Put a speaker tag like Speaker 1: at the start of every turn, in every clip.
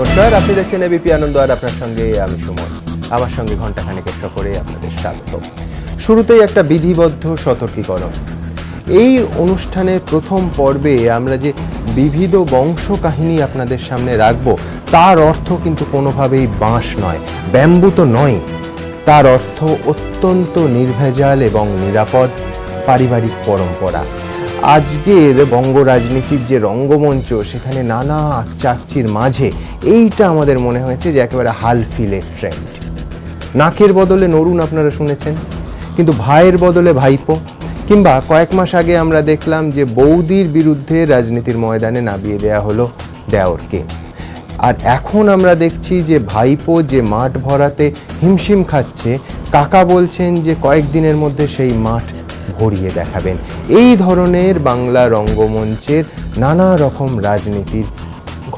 Speaker 1: নমস্কার, আপনি দেখছেন এবিপি আনন্দ আর আপনার সঙ্গে আমি সুমন। আমার সঙ্গে ঘণ্টাখানেকের সফরে আপনাদের স্বাগত। শুরুতেই একটা বিধিবদ্ধ সতর্কীকরণ। এই অনুষ্ঠানের প্রথম পর্বে আমরা যে বিবিধ বংশ কাহিনী আপনাদের সামনে রাখব, তার অর্থ কিন্তু কোনোভাবেই বাঁশ নয়, ব্যাম্বু তো নয়। তার অর্থ অত্যন্ত নির্ভেজাল এবং নিরাপদ পারিবারিক পরম্পরা। আজকের বঙ্গ রাজনীতির যে রঙ্গমঞ্চ, সেখানে নানা আকচাকচির মাঝে এইটা আমাদের মনে হয়েছে যে একেবারে হালফিলের ট্রেন্ড। নাকের বদলে নরুন আপনারা শুনেছেন, কিন্তু ভাইয়ের বদলে ভাইপো, কিংবা কয়েক মাস আগে আমরা দেখলাম যে বৌদির বিরুদ্ধে রাজনীতির ময়দানে নামিয়ে দেয়া হলো দেওরকে। আর এখন আমরা দেখছি যে ভাইপো যে মাঠ ভরাতে হিমশিম খাচ্ছে, কাকা বলছেন যে কয়েকদিনের মধ্যে সেই মাঠ ভরিয়ে দেখাবেন। এই ধরনের বাংলা রঙ্গমঞ্চের নানা রকম রাজনীতির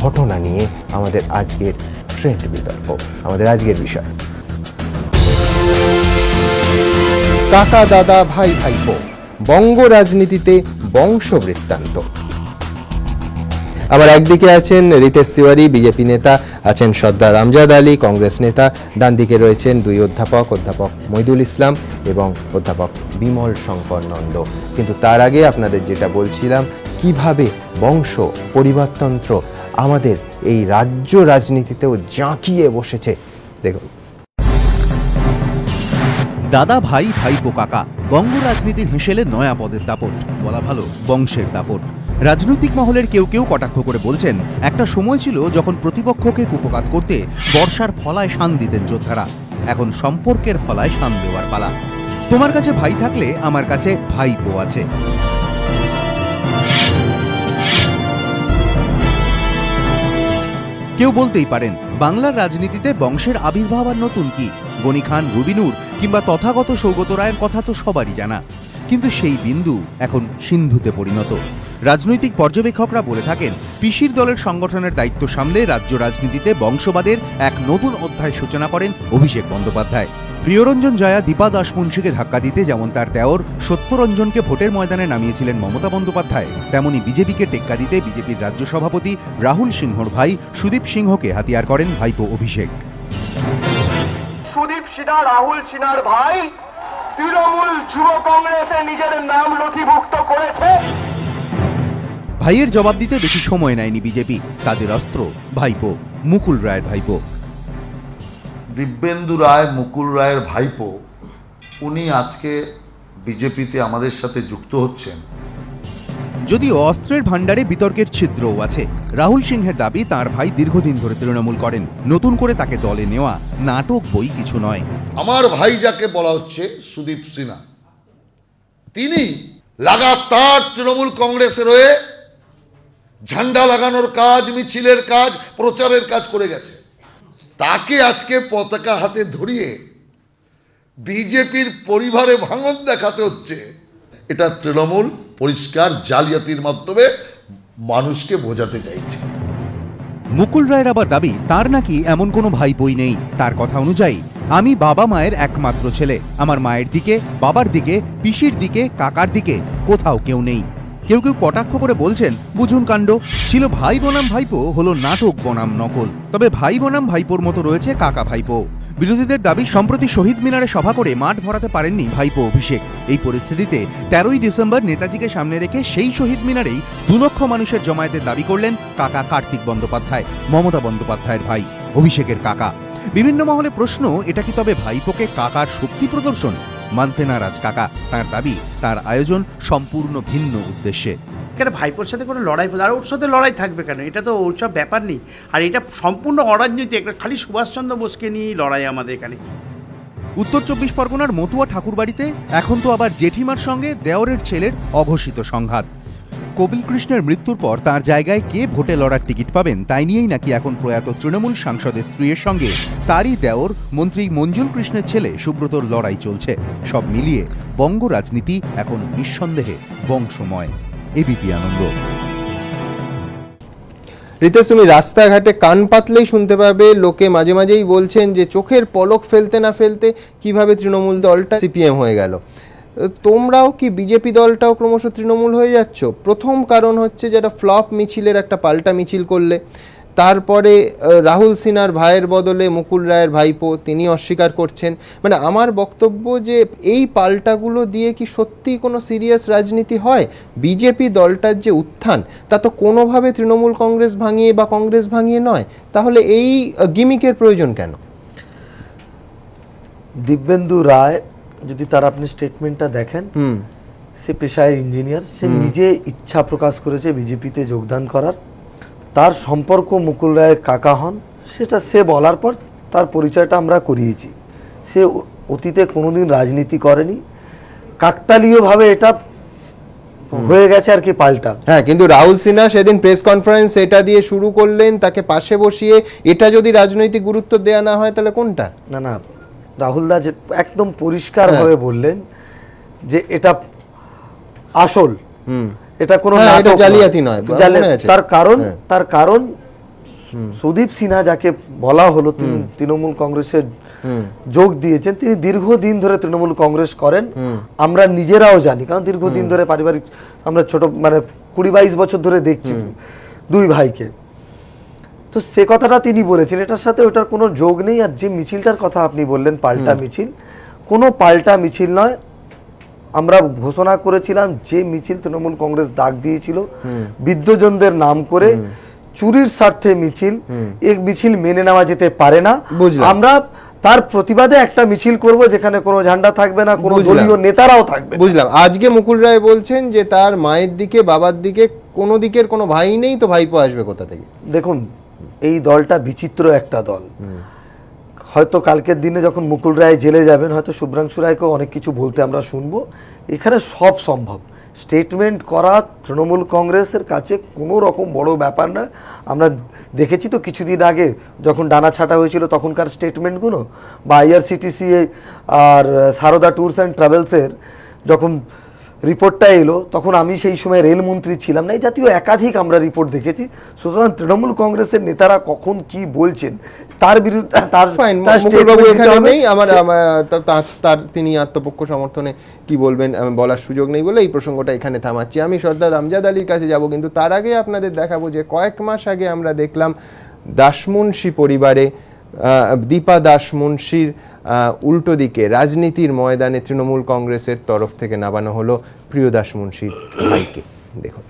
Speaker 1: ঘটনা নিয়ে আমাদের আজকের ট্রেন্ড বিতর্ক, আমাদের আজকের বিষয়। কাকা দাদা ভাই ভাইপো, বঙ্গ রাজনীতিতে বংশ বৃত্তান্ত। আমার একদিকে আছেন রিতেশ তিওয়ারি, বিজেপি নেতা, আছেন সর্দার আমজাদ আলী, কংগ্রেস নেতা। ডান দিকে রয়েছেন দুই অধ্যাপক মইদুল ইসলাম এবং অধ্যাপক বিমল শঙ্কর নন্দ। কিন্তু তার আগে আপনাদের যেটা বলছিলাম, কিভাবে বংশ পরিবারতন্ত্র আমাদের এই রাজ্য রাজনীতিতেও জাঁকিয়ে বসেছে, দেখুন।
Speaker 2: দাদা ভাই ভাইপো কাকা, বঙ্গ রাজনীতির হেসেলে নয়া পদের দাপট, বলা ভালো বংশের দাপট। রাজনৈতিক মহলের কেউ কেউ কটাক্ষ করে বলছেন, একটা সময় ছিল যখন প্রতিপক্ষকে কুপকাত করতে বর্ষার ফলায় শান দিতেন যোদ্ধারা, এখন সম্পর্কের ফলায় শান দেওয়ার পালা। তোমার কাছে ভাই থাকলে আমার কাছে ভাইপো আছে। কেউ বলতেই পারেন, বাংলার রাজনীতিতে বংশের আবির্ভাব আর নতুন কি? গনি খান, রুবিনুর কিংবা তথাগত সৌগত রায়ের কথা তো সবারই জানা, কিন্তু সেই বিন্দু এখন সিন্ধুতে পরিণত। রাজনৈতিক পর্যবেক্ষকরা বলে থাকেন, পিসির দলের সংগঠনের দায়িত্ব সামলে রাজ্য রাজনীতিতে বংশবাদের এক নতুন অধ্যায় সূচনা করেন অভিষেক বন্দ্যোপাধ্যায়। প্রিয়রঞ্জন জয়া দীপা দাশমুন্সিকে ধাক্কা দিতে যেমন তার দেওর সত্যরঞ্জনকে ভোটের ময়দানে নামিয়েছিলেন মমতা বন্দ্যোপাধ্যায়, তেমনি বিজেপিকে টেক্কা দিতে বিজেপির রাজ্য সভাপতি রাহুল সিংহর ভাই সুদীপ সিংহকে হাতিয়ার করেন ভাইপো অভিষেক।
Speaker 3: সুদীপ সিনহা রাহুল সিনহার ভাই তৃণমূল যুব কংগ্রেসে নিজের নাম নথিভুক্ত করেছে।
Speaker 2: ভাইয়ের জবাব দিতে বেশি সময় নেয়নি বিজেপি, তাদের অস্ত্র ভাইপো, মুকুল রায়ের ভাইপো।
Speaker 4: দিব্যেন্দু রায়, মুকুল রায়ের ভাইপো, উনি আজকে বিজেপিতে আমাদের সাথে যুক্ত হচ্ছেন।
Speaker 2: যদিও অস্ত্রের ভাণ্ডারে বিতর্কের ছিদ্রও আছে। রাহুল সিংহের দাবি, তার ভাই দীর্ঘদিন ধরে তৃণমূল করেন, নতুন করে তাকে দলে নেওয়া নাটক বই কিছু নয়।
Speaker 4: আমার ভাই যাকে বলা হচ্ছে সুদীপ সিনহা, তিনি লাগাতার তৃণমূল কংগ্রেসের হয়ে ঝান্ডা লাগানোর কাজ, মিছিলের কাজ, প্রচারের কাজ করে গেছে। তাকে আজকে পতাকা হাতে ধরিয়ে বিজেপির পরিবারে ভাঙন দেখাতে হচ্ছে। এটা তৃণমূল পরিষ্কার জালিয়াতির মাধ্যমে মানুষকে বোঝাতে চাইছে।
Speaker 2: মুকুল রায়ের আবার দাবি, তার নাকি এমন কোনো ভাই বই নেই। তার কথা অনুযায়ী, আমি বাবা মায়ের একমাত্র ছেলে, আমার মায়ের দিকে, বাবার দিকে, পিসির দিকে, কাকার দিকে কোথাও কেউ নেই। কেউ কেউ কটাক্ষ করে বলছেন, বুঝুন কাণ্ড, ছিল ভাই বনাম ভাইপো, হলো নাটক বনাম নকল। তবে ভাই বনাম ভাইপোর মতো রয়েছে কাকা ভাইপো। বিরোধীদের দাবি, সম্প্রতি শহীদ মিনারে সভা করে মাঠ ভরাতে পারেননি ভাইপো অভিষেক। এই পরিস্থিতিতে 13ই ডিসেম্বর নেতাজিকে সামনে রেখে সেই শহীদ মিনারেই 2 লক্ষ মানুষের জমায়েতের দাবি করলেন কাকা কার্তিক বন্দ্যোপাধ্যায়, মমতা বন্দ্যোপাধ্যায়ের ভাই, অভিষেকের কাকা। বিভিন্ন মহলে প্রশ্ন, এটা কি তবে ভাইপোকে কাকার শক্তি প্রদর্শন? মানতে নারাজ কাকা। তার দাবি, তার আয়োজন সম্পূর্ণ ভিন্ন উদ্দেশ্যে।
Speaker 5: কেন ভাইপোর সাথে কোনো লড়াই, আর ওর সাথে লড়াই থাকবে কেন? এটা তো ওর সব ব্যাপার নেই। আর এটা সম্পূর্ণ অরাজনীতি, একটা খালি সুভাষচন্দ্র বোসকে নিয়েই লড়াই আমাদের এখানে।
Speaker 2: উত্তর 24 পরগনার মতুয়া ঠাকুরবাড়িতে এখন তো আবার জেঠিমার সঙ্গে দেওরের ছেলের অঘোষিত সংঘাত। কপিল কৃষ্ণের মৃত্যুর পর তার জায়গায় কে ভোটে লড়ার টিকিট পাবেন, তাই নিয়েই নাকি এখন প্রয়াত তৃণমূল সাংসদের স্ত্রীর সঙ্গে তারই দেওর মন্ত্রী মঞ্জুল কৃষ্ণের ছেলে সুব্রতর লড়াই চলছে। সব মিলিয়ে বঙ্গ রাজনীতি এখন নিঃসন্দেহে বংশময়। এবিপি আনন্দ।
Speaker 1: রিতেশ, তুমি রাস্তাঘাটে কান পাতলেই শুনতে পাবে লোকে মাঝে মাঝেই বলছেন যে চোখের পলক ফেলতে না ফেলতে কিভাবে তৃণমূল দলটা সিপিএম হয়ে গেল। তোমরাও কি বিজেপি দলটাও ক্রমশ তৃণমূল হয়ে যাচ্ছ? প্রথম কারণ হচ্ছে যেটা ফ্লপ মিছিলের একটা পাল্টা মিছিল করলে, তারপরে রাহুল সিনহার ভাইয়ের বদলে মুকুল রায়ের ভাইপো তিনি অস্বীকার করছেন। মানে আমার বক্তব্য যে এই পাল্টাগুলো দিয়ে কি সত্যিই কোনো সিরিয়াস রাজনীতি হয়? বিজেপি দলটার যে উত্থান তা তো কোনোভাবে তৃণমূল কংগ্রেস ভাঙিয়ে বা কংগ্রেস ভাঙিয়ে নয়, তাহলে এই গিমিকের প্রয়োজন কেন?
Speaker 6: দিব্যেন্দু রায় যদি তার আপনি স্টেটমেন্টটা দেখেন, সে পেশায় ইঞ্জিনিয়ার, সে নিজে ইচ্ছা প্রকাশ করেছে বিজেপিতে যোগদান করার। তার সম্পর্ক মুকুল রায়ের কাকা হন, সেটা সে বলার পর তার পরিচয়টা আমরা করিয়েছি। সে অতীতে কোনোদিন রাজনীতি করেনি, কাকতালীয়ভাবে এটা হয়ে গেছে আর কি পাল্টা।
Speaker 1: হ্যাঁ, কিন্তু রাহুল সিনহা সেদিন প্রেস কনফারেন্স এটা দিয়ে শুরু করলেন, তাকে পাশে বসিয়ে। এটা যদি রাজনৈতিক গুরুত্ব দেয়া না হয় তাহলে কোনটা?
Speaker 6: না না, রাহুল দা একদম পরিষ্কারভাবে বললেন যে এটা আসল, এটা কোনো
Speaker 1: জালিয়াতি নয়।
Speaker 6: তার কারণ সুদীপ সিনহা যাকে বলা হলো তৃণমূল কংগ্রেসের যোগ দিয়েছেন, তিনি দীর্ঘদিন ধরে তৃণমূল কংগ্রেস করেন, আমরা নিজেরাও জানি, কারণ দীর্ঘদিন ধরে পারিবারিক আমরা ছোট মানে 20-22 বছর ধরে দেখছি দুই ভাইকে। তো সে কথাটা তিনি বলেছেন, এটার সাথে ওটার কোনো যোগ নেই। আর যে মিছিলটার কথা আপনি বললেন পাল্টা মিছিল, কোনো পাল্টা মিছিল নয়। আমরা ঘোষণা করেছিলাম যে মিছিল তৃণমূল কংগ্রেস ডাক দিয়েছিল বৃদ্ধজনদের নাম করে, চুরির স্বার্থে মিছিল, এক মিছিল মেনে নেওয়া যেতে পারে না। আমরা তার প্রতিবাদে একটা মিছিল করব যেখানে কোনো ঝান্ডা থাকবে না, কোনো দলীয় নেতারাও থাকবে।
Speaker 1: বুঝলাম। আজকে মুকুল রায় বলছেন যে তার মায়ের দিকে বাবার দিকে কোনো দিকের কোনো ভাই নেই, তো ভাইপো আসবে কোথা থেকে?
Speaker 6: দেখুন, এই দলটা বিচিত্র একটা দল। হয়তো কালকের দিনে যখন মুকুল রায় জেলে যাবেন, হয়তো শুভ্রাংশু রায়কেও অনেক কিছু বলতে আমরা শুনবো। এখানে সব সম্ভব। স্টেটমেন্ট করা তৃণমূল কংগ্রেসের কাছে কোনো রকম বড় ব্যাপার না। আমরা দেখেছি তো কিছুদিন আগে যখন ডানা ছাটা হয়েছিল তখনকার স্টেটমেন্টগুলো, বা আইআরসিটিসি আর সারদা ট্যুরস অ্যান্ড ট্রাভেলসের যখন রিপোর্টটা এলো, তখন আমি সেই সময় রেলমন্ত্রী ছিলাম না। এই জাতীয় একাধিক আমরা রিপোর্ট দেখেছি। সুতরাং তৃণমূল কংগ্রেসের নেতারা কখন কি বলছেন তার বিরুদ্ধে
Speaker 1: তিনি আত্মপক্ষ সমর্থনে কি বলবেন বলার সুযোগ নেই বলে এই প্রসঙ্গটা এখানে থামাচ্ছি। আমি সর্দার আমজাদ আলীর কাছে যাব, কিন্তু তার আগে আপনাদের দেখাবো যে কয়েক মাস আগে আমরা দেখলাম দাসমুন্সি পরিবারে দীপা দাসমুন্সির উল্টো দিকে রাজনীতির ময়দানে তৃণমূল কংগ্রেসের তরফ থেকে নামানো হলো প্রিয় দাসমুন্সির ভাইকে। দেখুন,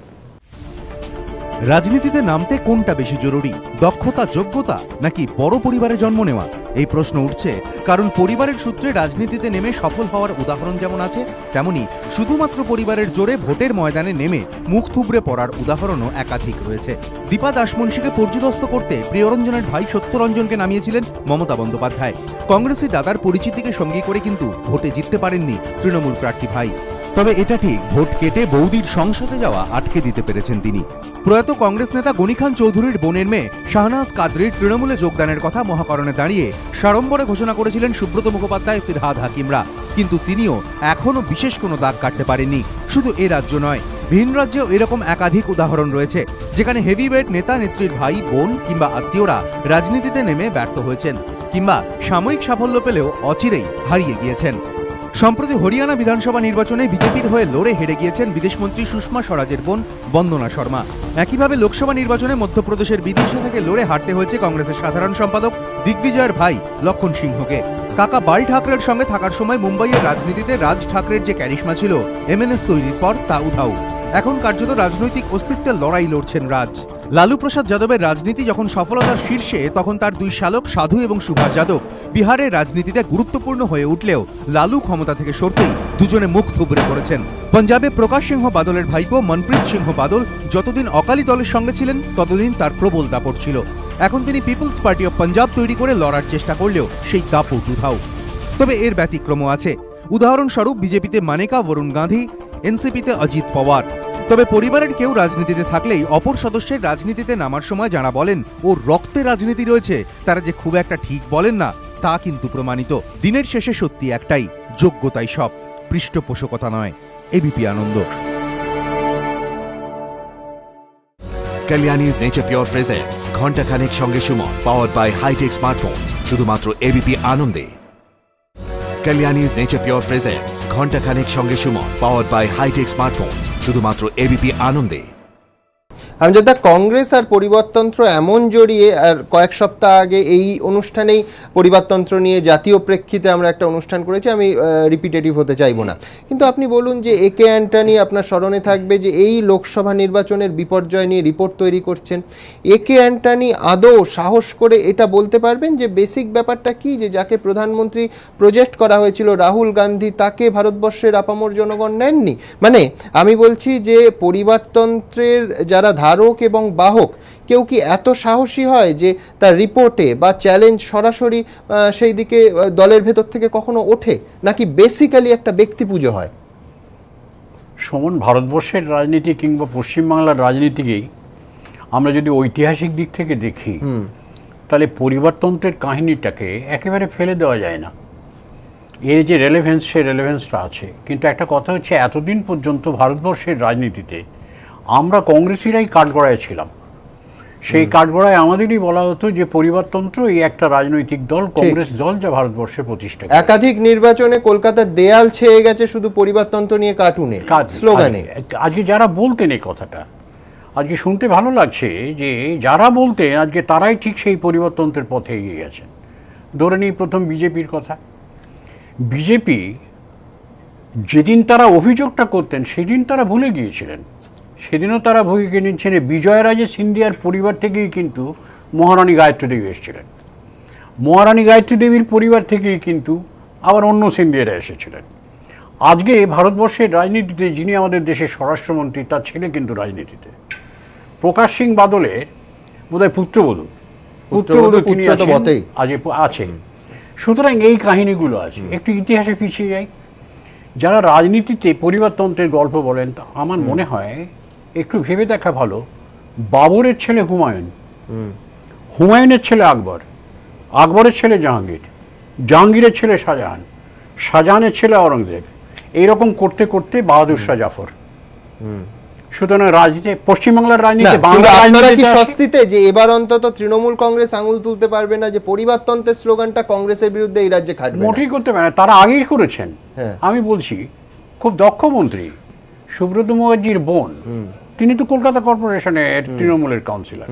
Speaker 2: রাজনীতিতে নামতে কোনটা বেশি জরুরি, দক্ষতা যোগ্যতা নাকি বড় পরিবারে জন্ম নেওয়া? এই প্রশ্ন উঠছে কারণ পরিবারের সূত্রে রাজনীতিতে নেমে সফল হওয়ার উদাহরণ যেমন আছে, তেমনি শুধুমাত্র পরিবারের জোরে ভোটের ময়দানে নেমে মুখ থুবড়ে পড়ার উদাহরণও একাধিক রয়েছে। দীপা দাসমুন্সিকে পর্যুদস্ত করতে প্রিয়রঞ্জনের ভাই সত্যরঞ্জনকে নামিয়েছিলেন মমতা বন্দ্যোপাধ্যায়। কংগ্রেসি দাদার পরিচিতিকে সঙ্গী করে কিন্তু ভোটে জিততে পারেননি তৃণমূল প্রার্থী ভাই। তবে এটা ঠিক, ভোট কেটে বৌদির সংসদে যাওয়া আটকে দিতে পেরেছেন তিনি। প্রয়াত কংগ্রেস নেতা গনি খান চৌধুরীর বোনের মেয়ে শাহনাজ কাদরির তৃণমূলে যোগদানের কথা মহাকরণে দাঁড়িয়ে সাড়ম্বরে ঘোষণা করেছিলেন সুব্রত মুখোপাধ্যায়, ফিরহাদ হাকিমরা, কিন্তু তিনিও এখনো বিশেষ কোনো দাগ কাটতে পারেননি। শুধু এ রাজ্য নয়, ভিন রাজ্যেও এরকম একাধিক উদাহরণ রয়েছে যেখানে হেভিওয়েট নেতা নেত্রীর ভাই বোন কিংবা আত্মীয়রা রাজনীতিতে নেমে ব্যর্থ হয়েছেন কিংবা সাময়িক সাফল্য পেলেও অচিরেই হারিয়ে গিয়েছেন। সম্প্রতি হরিয়ানা বিধানসভা নির্বাচনে বিজেপির হয়ে লড়ে হেরে গিয়েছেন বিদেশমন্ত্রী সুষমা স্বরাজের বোন বন্দনা শর্মা। একইভাবে লোকসভা নির্বাচনে মধ্যপ্রদেশের বিদিশা থেকে লড়ে হারতে হয়েছে কংগ্রেসের সাধারণ সম্পাদক দিগ্বিজয়ের ভাই লক্ষণ সিংহকে। কাকা বাল ঠাকরের সঙ্গে থাকার সময় মুম্বাইয়ের রাজনীতিতে রাজ ঠাকরের যে ক্যারিশমা ছিল এমএনএস তৈরির পর তা উধাও। এখন কার্যত রাজনৈতিক অস্তিত্বের লড়াই লড়ছেন রাজ। লালু প্রসাদ যাদবের রাজনীতি যখন সফলতার শীর্ষে, তখন তার দুই শালক সাধু এবং সুভাষ যাদব বিহারের রাজনীতিতে গুরুত্বপূর্ণ হয়ে উঠলেও লালু ক্ষমতা থেকে সরতেই দুজনে মুখ থুবড়ে পড়েছেন। পাঞ্জাবে প্রকাশ সিংহ বাদলের ভাইপো মনপ্রীত সিংহ বাদল যতদিন অকালি দলের সঙ্গে ছিলেন ততদিন তার প্রবল দাপট ছিল। এখন তিনি পিপলস পার্টি অব পাঞ্জাব তৈরি করে লড়ার চেষ্টা করলেও সেই দাপট উধাও। তবে এর ব্যতিক্রমও আছে। উদাহরণস্বরূপ বিজেপিতে মানেকা বরুণ গান্ধী, এনসিপিতে অজিত পাওয়ার। তবে পরিবারের কেউ রাজনীতিতে থাকলেই অপর সদস্যের রাজনীতিতে নামার সময় যারা বলেন ও রক্তে রাজনীতি রয়েছে, তারা যে খুব একটা ঠিক বলেন না তা কিন্তু প্রমাণিত। দিনের শেষে সত্যি একটাই, যোগ্যতাই সব, পৃষ্ঠপোষকতা নয়। এবিপি আনন্দ।
Speaker 7: Kalyani's Nature Pure presents ঘন্টা খানেক সঙ্গে Suman, powered by high-tech smartphones, শুধুমাত্র এবিপি আনন্দে। Kalyani's Nature Pure presents ঘন্টা খানেক সঙ্গে Suman, powered by high-tech smartphones, শুধুমাত্র এবিপি আনন্দে।
Speaker 1: আমজাদা, কংগ্রেস আর পরিবারতন্ত্র এমন জড়িয়ে, আর কয়েক সপ্তাহ আগে এই অনুষ্ঠানেই পরিবারতন্ত্র নিয়ে জাতীয় প্রেক্ষিতে আমরা একটা অনুষ্ঠান করেছি, আমি রিপিটেটিভ হতে চাইবো না, কিন্তু আপনি বলুন যে একে অ্যান্টনি আপনার স্মরণে থাকবে যে এই লোকসভা নির্বাচনের বিপর্যয় নিয়ে রিপোর্ট তৈরি করছেন। একে অ্যান্টনি আদৌ সাহস করে এটা বলতে পারবেন যে বেসিক ব্যাপারটা কি, যে যাকে প্রধানমন্ত্রী প্রজেক্ট করা হয়েছিল রাহুল গান্ধী, তাকে ভারতবর্ষের আপামর জনগণ নেননি? মানে আমি বলছি যে পরিবারতন্ত্রের যারা ধারক এবং বাহক, কেউ কি এত সাহসী হয় যে তার রিপোর্টে বা চ্যালেঞ্জ সরাসরি সেই দিকে দলের ভেতর থেকে কখনো ওঠে, নাকি বেসিক্যালি একটা ব্যক্তি পুজো হয়?
Speaker 8: সমান ভারতবর্ষের রাজনীতি কিংবা পশ্চিমবাংলার রাজনীতিকেই আমরা যদি ঐতিহাসিক দিক থেকে দেখি, তাহলে পরিবারতন্ত্রের কাহিনীটাকে একেবারে ফেলে দেওয়া যায় না। এর যে রেলেভেন্স, সেই রেলেভেন্সটা আছে। কিন্তু একটা কথা হচ্ছে, এতদিন পর্যন্ত ভারতবর্ষের রাজনীতিতে আমরা কংগ্রেসিরাই কাঠগড়ায় ছিলাম। সেই কাঠগড়ায় আমাদেরই বলা হতো যে পরিবারতন্ত্র এই একটা রাজনৈতিক দল, কংগ্রেস দল, যা ভারতবর্ষের প্রতিষ্ঠা।
Speaker 1: একাধিক নির্বাচনে কলকাতার দেয়াল ছেয়ে গেছে শুধু পরিবারতন্ত্র নিয়ে কার্টুনে, স্লোগানে।
Speaker 8: আজকে যারা বলতেন এই কথাটা, আজকে শুনতে ভালো লাগছে যে যারা বলতেন আজকে তারাই ঠিক সেই পরিবারতন্ত্রের পথে এগিয়ে গেছেন। ধরে নিই প্রথম বিজেপির কথা। বিজেপি যেদিন তারা অভিযোগটা করতেন সেদিন তারা ভুলে গিয়েছিলেন। সেদিনও তারা ভূমিকা নিচ্ছেন বিজয়রাজে সিন্ধিয়ার পরিবার থেকেই কিন্তু মহারানী গায়ত্রী দেবী এসেছিলেন। মহারানী গায়ত্রী দেবীর পরিবার থেকেই কিন্তু আবার অন্য সিন্ধিয়ারা এসেছিলেন। আজকে ভারতবর্ষের রাজনীতিতে যিনি আমাদের দেশের স্বরাষ্ট্রমন্ত্রী, তার ছেলে কিন্তু রাজনীতিতে। প্রকাশ সিং বাদলের বোধহয় পুত্রবধূ তিনি আছেন। সুতরাং এই কাহিনীগুলো আছে। একটু ইতিহাসে পিছিয়ে যাই। যারা রাজনীতিতে পরিবারতন্ত্রের গল্প বলেন, আমার মনে হয় একটু ভেবে দেখা ভালো। বাবরের ছেলে হুমায়ুন, হুমায়ুনের ছেলে আকবর, আকবরের ছেলে জাহাঙ্গীর, জাহাঙ্গীরের ছেলে শাহজাহান, শাহজাহানের ছেলে আওরঙ্গজেব, এইরকম করতে করতে বাহাদুর শাহ জাফর। সুতরাং রাজনীতি, পশ্চিমবাংলার রাজনীতি,
Speaker 1: আপনারা কি স্বস্তিতে যে এবার অন্তত তৃণমূল কংগ্রেস আঙুল তুলতে পারবে না যে পরিবারতন্ত্রের স্লোগানটা কংগ্রেসের বিরুদ্ধে এই রাজ্যে খাটবে?
Speaker 8: মোটেই করতে পারে না, তারা আগেই করেছেন। আমি বলছি, খুব দক্ষ মন্ত্রী সুব্রত মুখার্জির বোন, তিনি তো কলকাতা কর্পোরেশনের তৃণমূলের কাউন্সিলর,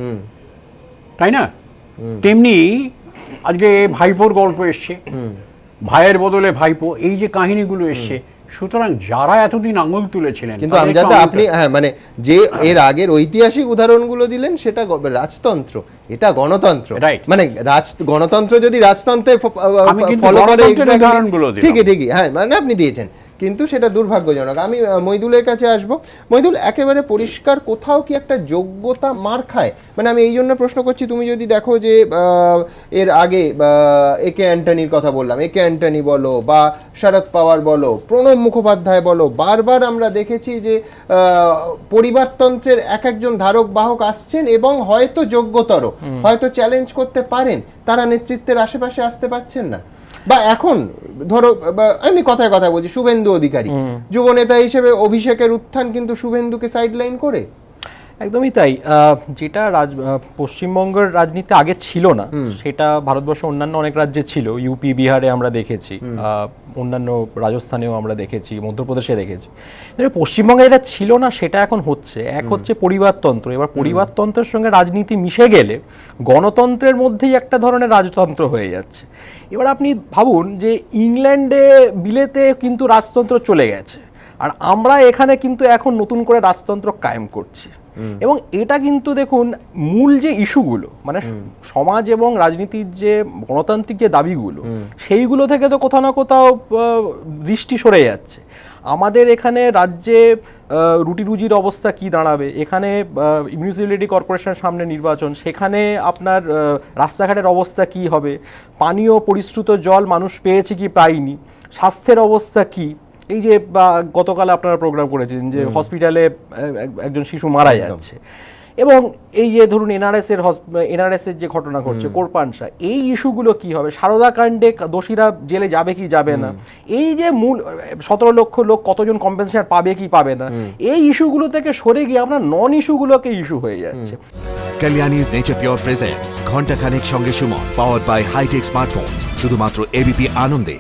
Speaker 8: তাই না? তেমনি আজকে ভাইপোর গল্প এসছে, ভাইয়ের বদলে ভাইপো, এই যে কাহিনীগুলো এসছে। সুতরাং যারা এতদিন আঙুল তুলেছিলেন,
Speaker 1: কিন্তু আমজাদা আপনি মানে যে এর আগের ঐতিহাসিক উদাহরণগুলো দিলেন সেটা রাজতন্ত্র, এটা গণতন্ত্র। মানে গণতন্ত্র যদি রাজতন্ত্রে ফলো করে, ঠিকই ঠিকই, হ্যাঁ মানে আপনি দিয়েছেন, কিন্তু সেটা দুর্ভাগ্যজনক। আমি মইদুলের কাছে আসবো। মইদুল, একেবারে পরিষ্কার কোথাও কি একটা যোগ্যতা মার খায়? মানে আমি এই জন্য প্রশ্ন করছি, তুমি যদি দেখো যে এর আগে একে অ্যান্টনির কথা বললাম, একে অ্যান্টনি বলো বা শরদ পাওয়ার বলো, প্রণব মুখোপাধ্যায় বলো, বারবার আমরা দেখেছি যে পরিবারতন্ত্রের এক একজন ধারক বাহক আসছেন এবং হয়তো যোগ্যতর, হয়তো চ্যালেঞ্জ করতে পারেন, তারা নেতৃত্বের আশেপাশে আসতে পারছেন না। বা এখন ধরো, আমি কথায় কথা বলছি, শুভেন্দু অধিকারী যুব নেতা হিসেবে অভিষেকের উত্থান কিন্তু শুভেন্দুকে সাইডলাইন করে।
Speaker 9: একদমই তাই। যেটা পশ্চিমবঙ্গের রাজনীতি আগে ছিল না, সেটা ভারতবর্ষের অন্যান্য অনেক রাজ্যে ছিল। ইউপি, বিহারে আমরা দেখেছি, অন্যান্য রাজস্থানেও আমরা দেখেছি, মধ্যপ্রদেশে দেখেছি। পশ্চিমবঙ্গে এটা ছিল না, সেটা এখন হচ্ছে। এক হচ্ছে পরিবারতন্ত্র। এবার পরিবারতন্ত্রের সঙ্গে রাজনীতি মিশে গেলে গণতন্ত্রের মধ্যেই একটা ধরনের রাজতন্ত্র হয়ে যাচ্ছে। এবার আপনি ভাবুন যে ইংল্যান্ডে, বিলেতে কিন্তু রাজতন্ত্র চলে গেছে, আর আমরা এখানে কিন্তু এখন নতুন করে রাজতন্ত্র কায়েম করছি। এবং এটা কিন্তু দেখুন, মূল যে ইস্যুগুলো, মানে সমাজ এবং রাজনীতির যে গণতান্ত্রিক যে দাবিগুলো, সেইগুলো থেকে তো কোথাও না কোথাও দৃষ্টি সরে যাচ্ছে। আমাদের এখানে রাজ্যে রুটি রুজির অবস্থা কি দাঁড়াবে? এখানে মিউনিসিপ্যালিটি কর্পোরেশনের সামনে নির্বাচন, সেখানে আপনার রাস্তাঘাটের অবস্থা কি হবে? পানীয় পরিশ্রুত জল মানুষ পেয়েছে কি পায়নি? স্বাস্থ্যের অবস্থা কি? এই যে গতকাল আপনারা প্রোগ্রাম করেছেন যে হসপিটালে একজন শিশু মারা যাচ্ছে, এবং এই যে ধরুন এনআরএস এর যে ঘটনা ঘটছে, কোরপানসা, এই ইস্যুগুলো কি হবে? সারদা কাণ্ডে দোষীরা জেলে যাবে কি যাবে না? এই যে মূল 17 লক্ষ লোক কতজন কম্পেনসেশন পাবে কি পাবে না, এই ইস্যুগুলো থেকে সরে গিয়ে আমরা নন ইস্যুগুলোকে ইস্যু হয়ে যাচ্ছে।
Speaker 7: কালিয়ানিজ নেচার পিওর প্রেজেন্টস ঘন্টাখানেক সঙ্গে Suman, powered by hitech smartphones, শুধুমাত্র এবিপি আনন্দে।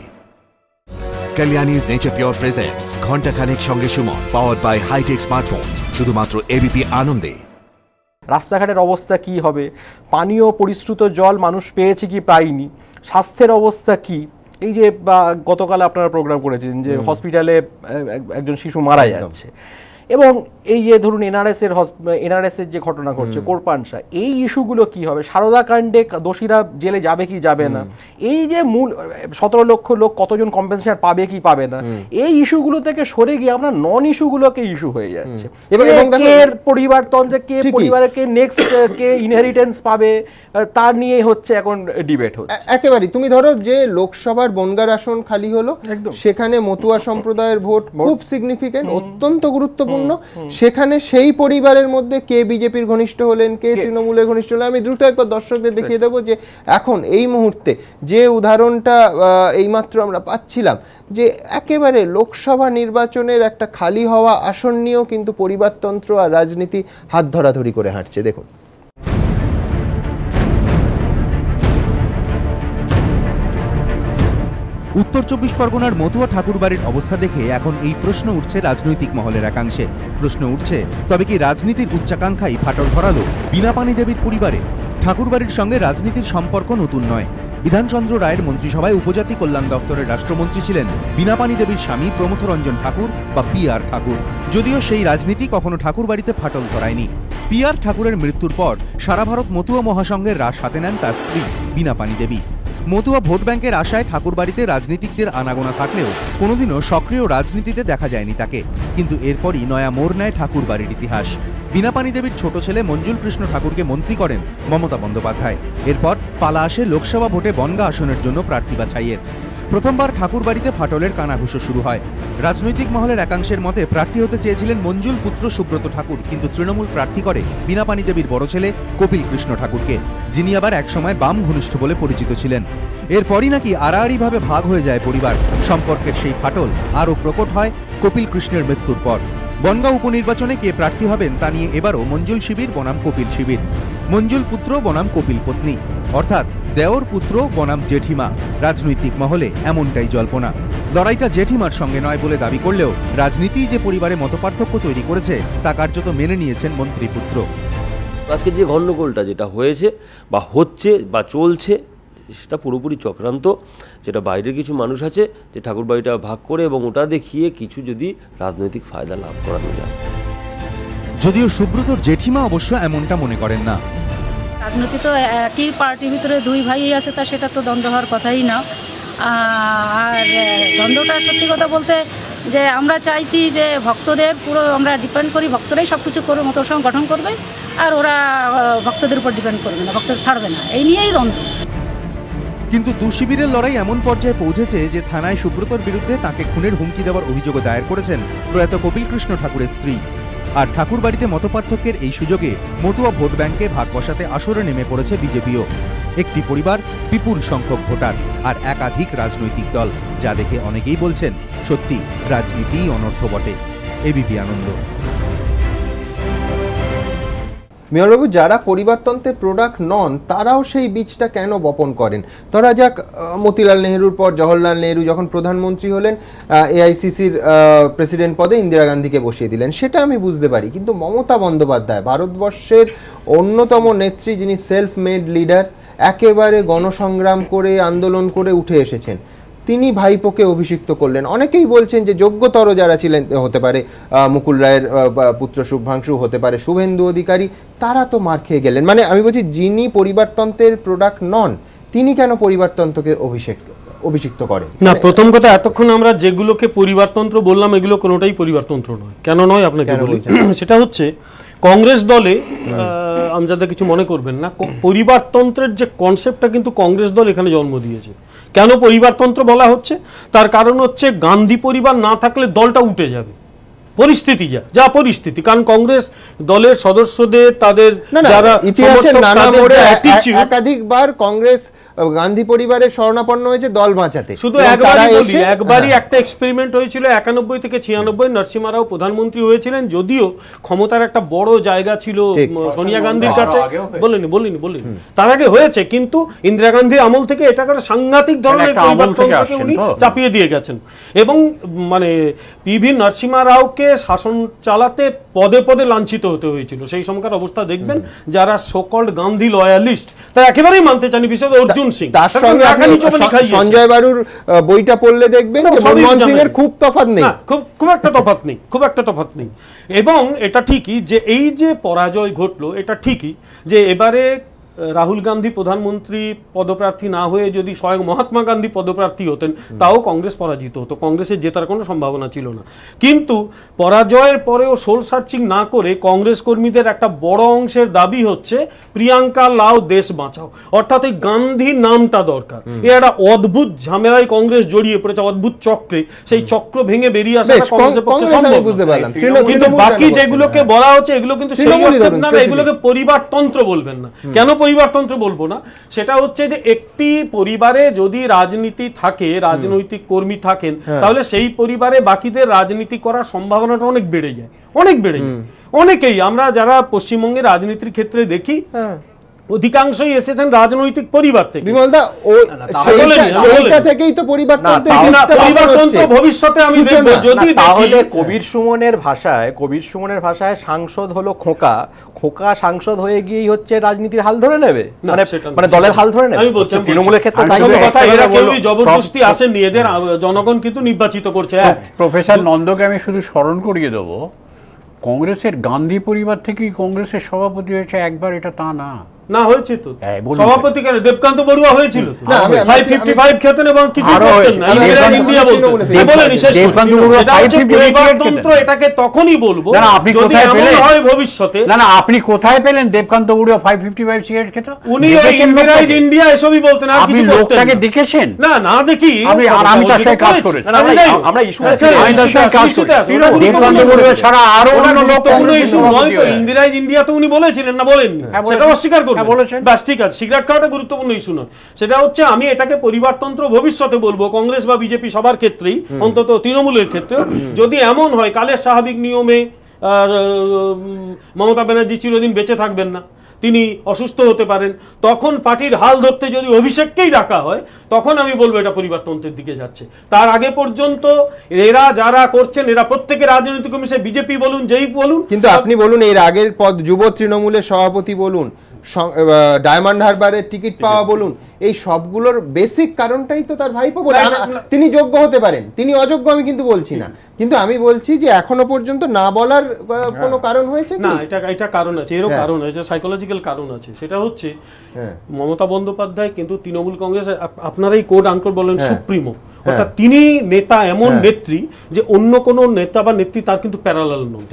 Speaker 7: কালিয়ানিজ নেচার পিওর প্রেজেন্টস ঘন্টাখানেক সঙ্গে Suman, powered by hitech smartphones, শুধুমাত্র এবিপি আনন্দে।
Speaker 9: রাস্তাঘাটের অবস্থা কি হবে, পানীয় পরিশ্রুত জল মানুষ পেয়েছে কি পায়নি, স্বাস্থ্যের অবস্থা কি, এই যে গতকাল আপনারা প্রোগ্রাম করেছেন যে হসপিটালে একজন শিশু মারা যাচ্ছে, এবং এই যে ধরুন এনআরএস এর যে ঘটনা ঘটছে কোরপানসা, এই ইস্যুগুলো কি হবে, সারদা কাণ্ডে দোষীরা জেলে যাবে কি যাবে না, এই যে মূল 17 লক্ষ লোক কতজন কম্পেনসেশন পাবে কি পাবে না, এই ইস্যুগুলো থেকে সরে গিয়ে আমরা নন ইস্যুগুলোকে ইস্যু হয়ে যাচ্ছে। কে পরিবারতন্ত্রে, কে পরিবারের কে নেক্সট কে ইনহেরিটেন্স পাবে, তার নিয়ে হচ্ছে এখন ডিবেট হচ্ছে।
Speaker 1: একেবারে তুমি ধরো যে লোকসভার বনগাঁর আসন খালি হলো, সেখানে মতুয়া সম্প্রদায়ের ভোট খুব সিগনিফিকেন্ট, অত্যন্ত গুরুত্বপূর্ণ, সেখানে সেই পরিবারের মধ্যে কে বিজেপির ঘনিষ্ঠ হলেন, কে তৃণমূলের ঘনিষ্ঠ হলেন। আমি দ্রুত একবার দর্শকদের দেখিয়ে দেবো যে এখন এই মুহূর্তে যে উদাহরণটা এইমাত্র আমরা পাচ্ছিলাম, যে একেবারে লোকসভা নির্বাচনের একটা খালি হওয়া আসন নিয়েও কিন্তু পরিবারতন্ত্র আর রাজনীতি হাত ধরাধরি করে হাঁটছে। দেখুন,
Speaker 2: উত্তর 24 পরগনার মতুয়া ঠাকুরবাড়ির অবস্থা দেখে এখন এই প্রশ্ন উঠছে রাজনৈতিক মহলের একাংশে। প্রশ্ন উঠছে, তবে কি রাজনীতির উচ্চাকাঙ্ক্ষাই ফাটল ধরালো বীণাপানি দেবীর পরিবারে? ঠাকুরবাড়ির সঙ্গে রাজনীতির সম্পর্ক নতুন নয়। বিধানচন্দ্র রায়ের মন্ত্রিসভায় উপজাতি কল্যাণ দপ্তরের রাষ্ট্রমন্ত্রী ছিলেন বীণাপানি দেবীর স্বামী প্রমথ রঞ্জন ঠাকুর বা PR ঠাকুর। যদিও সেই রাজনীতি কখনো ঠাকুরবাড়িতে ফাটল ধরায়নি। PR ঠাকুরের মৃত্যুর পর সারা ভারত মতুয়া মহাসংঘের রাশ হাতে নেন তার স্ত্রী বীণাপানি দেবী। মতুয়া ভোট ব্যাংকের আশায় ঠাকুরবাড়িতে রাজনীতিকদের আনাগোনা থাকলেও কোনোদিনও সক্রিয় রাজনীতিতে দেখা যায়নি তাকে। কিন্তু এরপরই নয়া মোড় নেয় ঠাকুরবাড়ির ইতিহাস। বীণাপানি দেবীর ছোট ছেলে মঞ্জুল কৃষ্ণ ঠাকুরকে মন্ত্রী করেন মমতা বন্দ্যোপাধ্যায়। এরপর পালা আসে লোকসভা ভোটে বনগাঁ আসনের জন্য প্রার্থী বাছাইয়ের। প্রথমবার ঠাকুরবাড়িতে ফাটলের কানাঘুষো শুরু হয়। রাজনৈতিক মহলের একাংশের মতে প্রার্থী হতে চেয়েছিলেন মঞ্জুল পুত্র সুব্রত ঠাকুর, কিন্তু তৃণমূল প্রার্থী করে বীণাপানি দেবীর বড় ছেলে কপিল কৃষ্ণ ঠাকুরকে, যিনি আবার একসময় বাম ঘনিষ্ঠ বলে পরিচিত ছিলেন। এরপরই নাকি আড়াআড়িভাবে ভাগ হয়ে যায় পরিবার। সম্পর্কের সেই ফাটল আরও প্রকট হয় কপিল কৃষ্ণের মৃত্যুর পর। বনগাঁ উপনির্বাচনে কে প্রার্থী হবেন তা নিয়ে এবারও মঞ্জুল শিবির বনাম কপিল শিবির। মঞ্জুল পুত্র বনাম কপিল পত্নী, অর্থাৎ দেওর পুত্র বনাম জেঠিমা। রাজনৈতিক মহলে এমনটাই জল্পনা। লড়াইটা জেঠিমার সঙ্গে নয় বলে দাবি করলেও রাজনীতি যে পরিবারে মতপার্থক্য তৈরি করেছে তা কার্যত মেনে নিয়েছেন মন্ত্রীপুত্র।
Speaker 10: আজকে যে গণ্ডগোলটা যেটা হয়েছে বা হচ্ছে বা চলছে, সেটা পুরোপুরি চক্রান্ত। যেটা বাইরের কিছু মানুষ আছে যে ঠাকুরবাড়িটা ভাগ করে এবং ওটা দেখিয়ে কিছু যদি রাজনৈতিক ফায়দা লাভ করানো যায়।
Speaker 2: যদিও সুব্রতর জেঠিমা অবশ্য এমনটা মনে করেন না।
Speaker 11: রাজনীতি তো একই পার্টির ভিতরে দুই ভাই আছে, তা সেটা তো দ্বন্দ্ব হওয়ার কথাই না। আর দ্বন্দ্বটা সত্যি কথা বলতে যে আমরা চাইছি যে ভক্তদের পুরো আমরা ডিপেন্ড করি, ভক্তরাই সব কিছু করে মতো সঙ্গে গঠন করবে, আর ওরা ভক্তদের উপর ডিপেন্ড করবে না, ভক্তদের ছাড়বে না, এই নিয়েই দ্বন্দ্ব।
Speaker 2: কিন্তু দু শিবিরের লড়াই এমন পর্যায়ে পৌঁছেছে যে থানায় সুব্রতর বিরুদ্ধে তাকে খুনের হুমকি দেওয়ার অভিযোগও দায়ের করেছেন প্রয়াত কপিল কৃষ্ণ ঠাকুরের স্ত্রী। আর ঠাকুরবাড়িতে মতপার্থক্যের এই সুযোগে মতুয়া ভোট ব্যাংকে ভাগ বসাতে আসরে নেমে পড়েছে বিজেপিও। একটি পরিবার, বিপুল সংখ্যক ভোটার আর একাধিক রাজনৈতিক দল, যা দেখে অনেকেই বলছেন সত্যি রাজনীতিই অনর্থ বটে। এবিপি আনন্দ।
Speaker 1: মেয়রবাবু, যারা পরিবারতন্ত্রের প্রোডাক্ট নন তারাও সেই বীজটা কেন বপন করেন? ধরা যাক মতিলাল নেহরুর পর জওহরলাল নেহরু যখন প্রধানমন্ত্রী হলেন, AICCর প্রেসিডেন্ট পদে ইন্দিরা গান্ধীকে বসিয়ে দিলেন, সেটা আমি বুঝতে পারি। কিন্তু মমতা বন্দ্যোপাধ্যায়, ভারতবর্ষের অন্যতম নেত্রী, যিনি সেলফ মেড লিডার, একেবারে গণসংগ্রাম করে আন্দোলন করে উঠে এসেছেন, তিনি ভাইপোকে অভিষিক্ত করলেন। অনেকেই বলছেন যে যোগ্যতর যারা ছিলেন, হতে পারে মুকুল রায়ের পুত্র শুভ্রাংশু, হতে পারে শুভেন্দু অধিকারী, তারা তো মার খেয়ে গেলেন। মানে আমি বলছি, যিনি পরিবারতন্ত্রের প্রোডাক্ট নন তিনি কেন পরিবারতন্ত্রকে অভিষিক্ত করেন?
Speaker 12: না, প্রথম কথা, এতক্ষণ আমরা যেগুলোকে পরিবারতন্ত্র বললাম এগুলো কোনোটাই পরিবারতন্ত্র নয়। কেন নয় আপনাকে বলি। সেটা হচ্ছে কংগ্রেস দলে, আমজাদা কিছু মনে করবেন না, পরিবারতন্ত্রের যে কনসেপ্টটা কিন্তু কংগ্রেস দল এখানে জন্ম দিয়েছে। কেন পরিবারতন্ত্র বলা হচ্ছে? তার কারণ হচ্ছে গান্ধী পরিবার না থাকলে দলটা উঠে যাবে, পরিস্থিতি যা পরিস্থিতি। কারণ কংগ্রেস দলের সদস্যদের তাদের যারা
Speaker 1: ইতিহাসের নানা মোড়ে একাধিকবার কংগ্রেস গান্ধী পরিবারের শরণাপন্ন হয়েছে দল বাঁচাতে।
Speaker 12: শুধু একবারই একটা এক্সপেরিমেন্ট হয়েছিল 91 থেকে 96, নরসিংহ রাও প্রধানমন্ত্রী হয়েছিলেন। যদিও ক্ষমতার একটা বড় জায়গা ছিল সোনিয়া গান্ধীর কাছে, বলিনি তার আগে হয়েছে, কিন্তু ইন্দিরা গান্ধীর আমল থেকে এটা একটা সাংঘাতিক ধরনের পরিবর্তনকে উনি চাপিয়ে দিয়ে গেছেন। এবং মানে PV নরসিংহ রাওকে শাসন চালাতে পদে পদে লাঞ্ছিত হতে হয়েছিল। সেই সময়কার অবস্থা দেখবেন যারা সোকল্ড গান্ধী লয়ালিস্ট তারা একেবারেই মানতে চাননি, বিশেষ অর্জুন সিং।
Speaker 1: তার সঙ্গে সঞ্জয় বারুর বইটা পড়লে দেখবেন মনমোহন সিং এর খুব তফাৎ নেই,
Speaker 12: খুব একটা তফাৎ নেই। এবং এটা ঠিকই যে এই যে পরাজয় ঘটলো, এটা ঠিকই যে এবারে রাহুল গান্ধী প্রধানমন্ত্রী পদপ্রার্থী না হয়ে যদি স্বয়ং মহাত্মা গান্ধী পদপ্রার্থী হতেন তাও কংগ্রেস পরাজিত হতো, কংগ্রেসের জেতার কোনো সম্ভাবনা ছিল না। কিন্তু পরাজয়ের পরেও সোল সার্চিং না করে কংগ্রেস কর্মীদের একটা বড় অংশের দাবি হচ্ছে প্রিয়াঙ্কা লাও দেশ বাঁচাও, অর্থাৎ এই গান্ধী নামটা দরকার। এ একটা অদ্ভুত ঝামেলায় কংগ্রেস জড়িয়ে পড়েছে, অদ্ভুত চক্রে। সেই চক্র ভেঙে বেরিয়ে আসাটা কংগ্রেসের পক্ষে সম্ভব। কিন্তু বাকি যেগুলোকে বলা হচ্ছে এগুলো কিন্তু সেই অর্থে না, এগুলোকে পরিবারতন্ত্র বলবেন না। কেন পরিবারতন্ত্র বলবো না, সেটা হচ্ছে যে একটি পরিবারে যদি রাজনীতি থাকে, রাজনৈতিক কর্মী থাকেন, তাহলে সেই পরিবারে বাকিদের রাজনীতি করার সম্ভাবনাটা অনেক বেড়ে যায়, অনেকেই আমরা যারা পশ্চিমবঙ্গের রাজনীতির ক্ষেত্রে দেখি অধিকাংশই এসেছেন রাজনৈতিক পরিবার থেকে।
Speaker 1: বিমলদা সেইটা থেকেই তো পরিবারতন্ত্র
Speaker 12: ভবিষ্যতে আমি দেখব। যদি
Speaker 9: তাহলে কবির সুমনের ভাষায় সাংসদ হলো খোকা, খোকা সাংসদ হয়ে গিয়েই হচ্ছে রাজনীতির হাল ধরে নেবে, মানে দলের হাল ধরে নেবে।
Speaker 12: আমি বলছি তৃণমূলের ক্ষেত্রে কথা, এরা কেউই জবরদস্তি আসেননি, এদের জনগণ কিন্তু নির্বাচিত করছে।
Speaker 8: প্রফেসর নন্দকে আমি শুধু স্মরণ করিয়ে দেবো, কংগ্রেসের গান্ধী পরিবার থেকেই কংগ্রেসের সভাপতি হয়েছে একবার, এটা তা না
Speaker 12: না হয়েছে তো সভাপতি কেন দেবকান্ত বড়ুয়া হয়েছিল 555 খেতেন এবং কিছু করতেন না, ইন্ডিয়া বলতেন। পরিবারতন্ত্র এটাকে তখনই বলবো যদি এমন হয় ভবিষ্যতে।
Speaker 8: না আপনি কোথায় পেলেন দেবকান্ত বড়ুয়া 555 সিগারেট খেত?
Speaker 12: উনি ওই ইন্ডিয়া এসবই বলতেন, আর কিছু করতেন না।
Speaker 8: লোকটাকে দেখেছেন?
Speaker 12: না দেখি
Speaker 8: আমি তার সাথে কাজ করেছি,
Speaker 12: আমরা ইস্যুতে দেবকান্ত বড়ুয়া ছাড়া আরো অন্য লোক কোনো ইস্যু নয় তো। ইন্ডিয়া তো উনি বলেছিলেন না, বলেননি, সেটা অস্বীকার করুন। বাস ঠিক আছে, সিগারেট খাওয়াটা গুরুত্বপূর্ণ ইস্যু নয়। সেটা হচ্ছে আমি এটাকে পরিবারতন্ত্র ভবিষ্যতে বলবো, কংগ্রেস বা বিজেপি সবার ক্ষেত্রেই, অন্তত তৃণমূলের ক্ষেত্রেও। যদি এমন হয় কালের স্বাভাবিক নিয়মে মমতা ব্যানার্জি চিরদিন বেঁচে থাকবেন না, তিনি অসুস্থ হতে পারেন, তখন পার্টির হাল ধরতে যদি অভিষেককেই ডাকা হয়, তখন আমি বলবো এটা পরিবারতন্ত্রের দিকে যাচ্ছে। তার আগে পর্যন্ত এরা যারা করছেন এরা প্রত্যেকে রাজনৈতিক কর্মী, বিজেপি বলুন, যেই বলুন।
Speaker 1: কিন্তু আপনি বলুন এর আগের পদ যুব তৃণমূলের সভাপতি বলুন, ডায়মন্ড হারবারের টিকিট পাওয়া বলুন, এই সবগুলোর বেসিক কারণটাই তো তার ভাইপো বলে। তিনি যোগ্য হতে পারেন, তিনি অযোগ্য আমি কিন্তু বলছি না, কিন্তু আমি বলছি যে এখনো পর্যন্ত না বলার কোনো কারণ হয়েছে
Speaker 12: না। এটা কারণ আছে, এরও কারণ আছে, সাইকোলজিক্যাল কারণ আছে। সেটা হচ্ছে মমতা বন্দ্যোপাধ্যায় কিন্তু তৃণমূল কংগ্রেস, আপনারাই কোড আনকোড বলেন সুপ্রিমো, অর্থাৎ তিনি নেতা, এমন নেত্রী যে অন্য কোন নেতা বা নেত্রী তার কিন্তু প্যারালাল নন।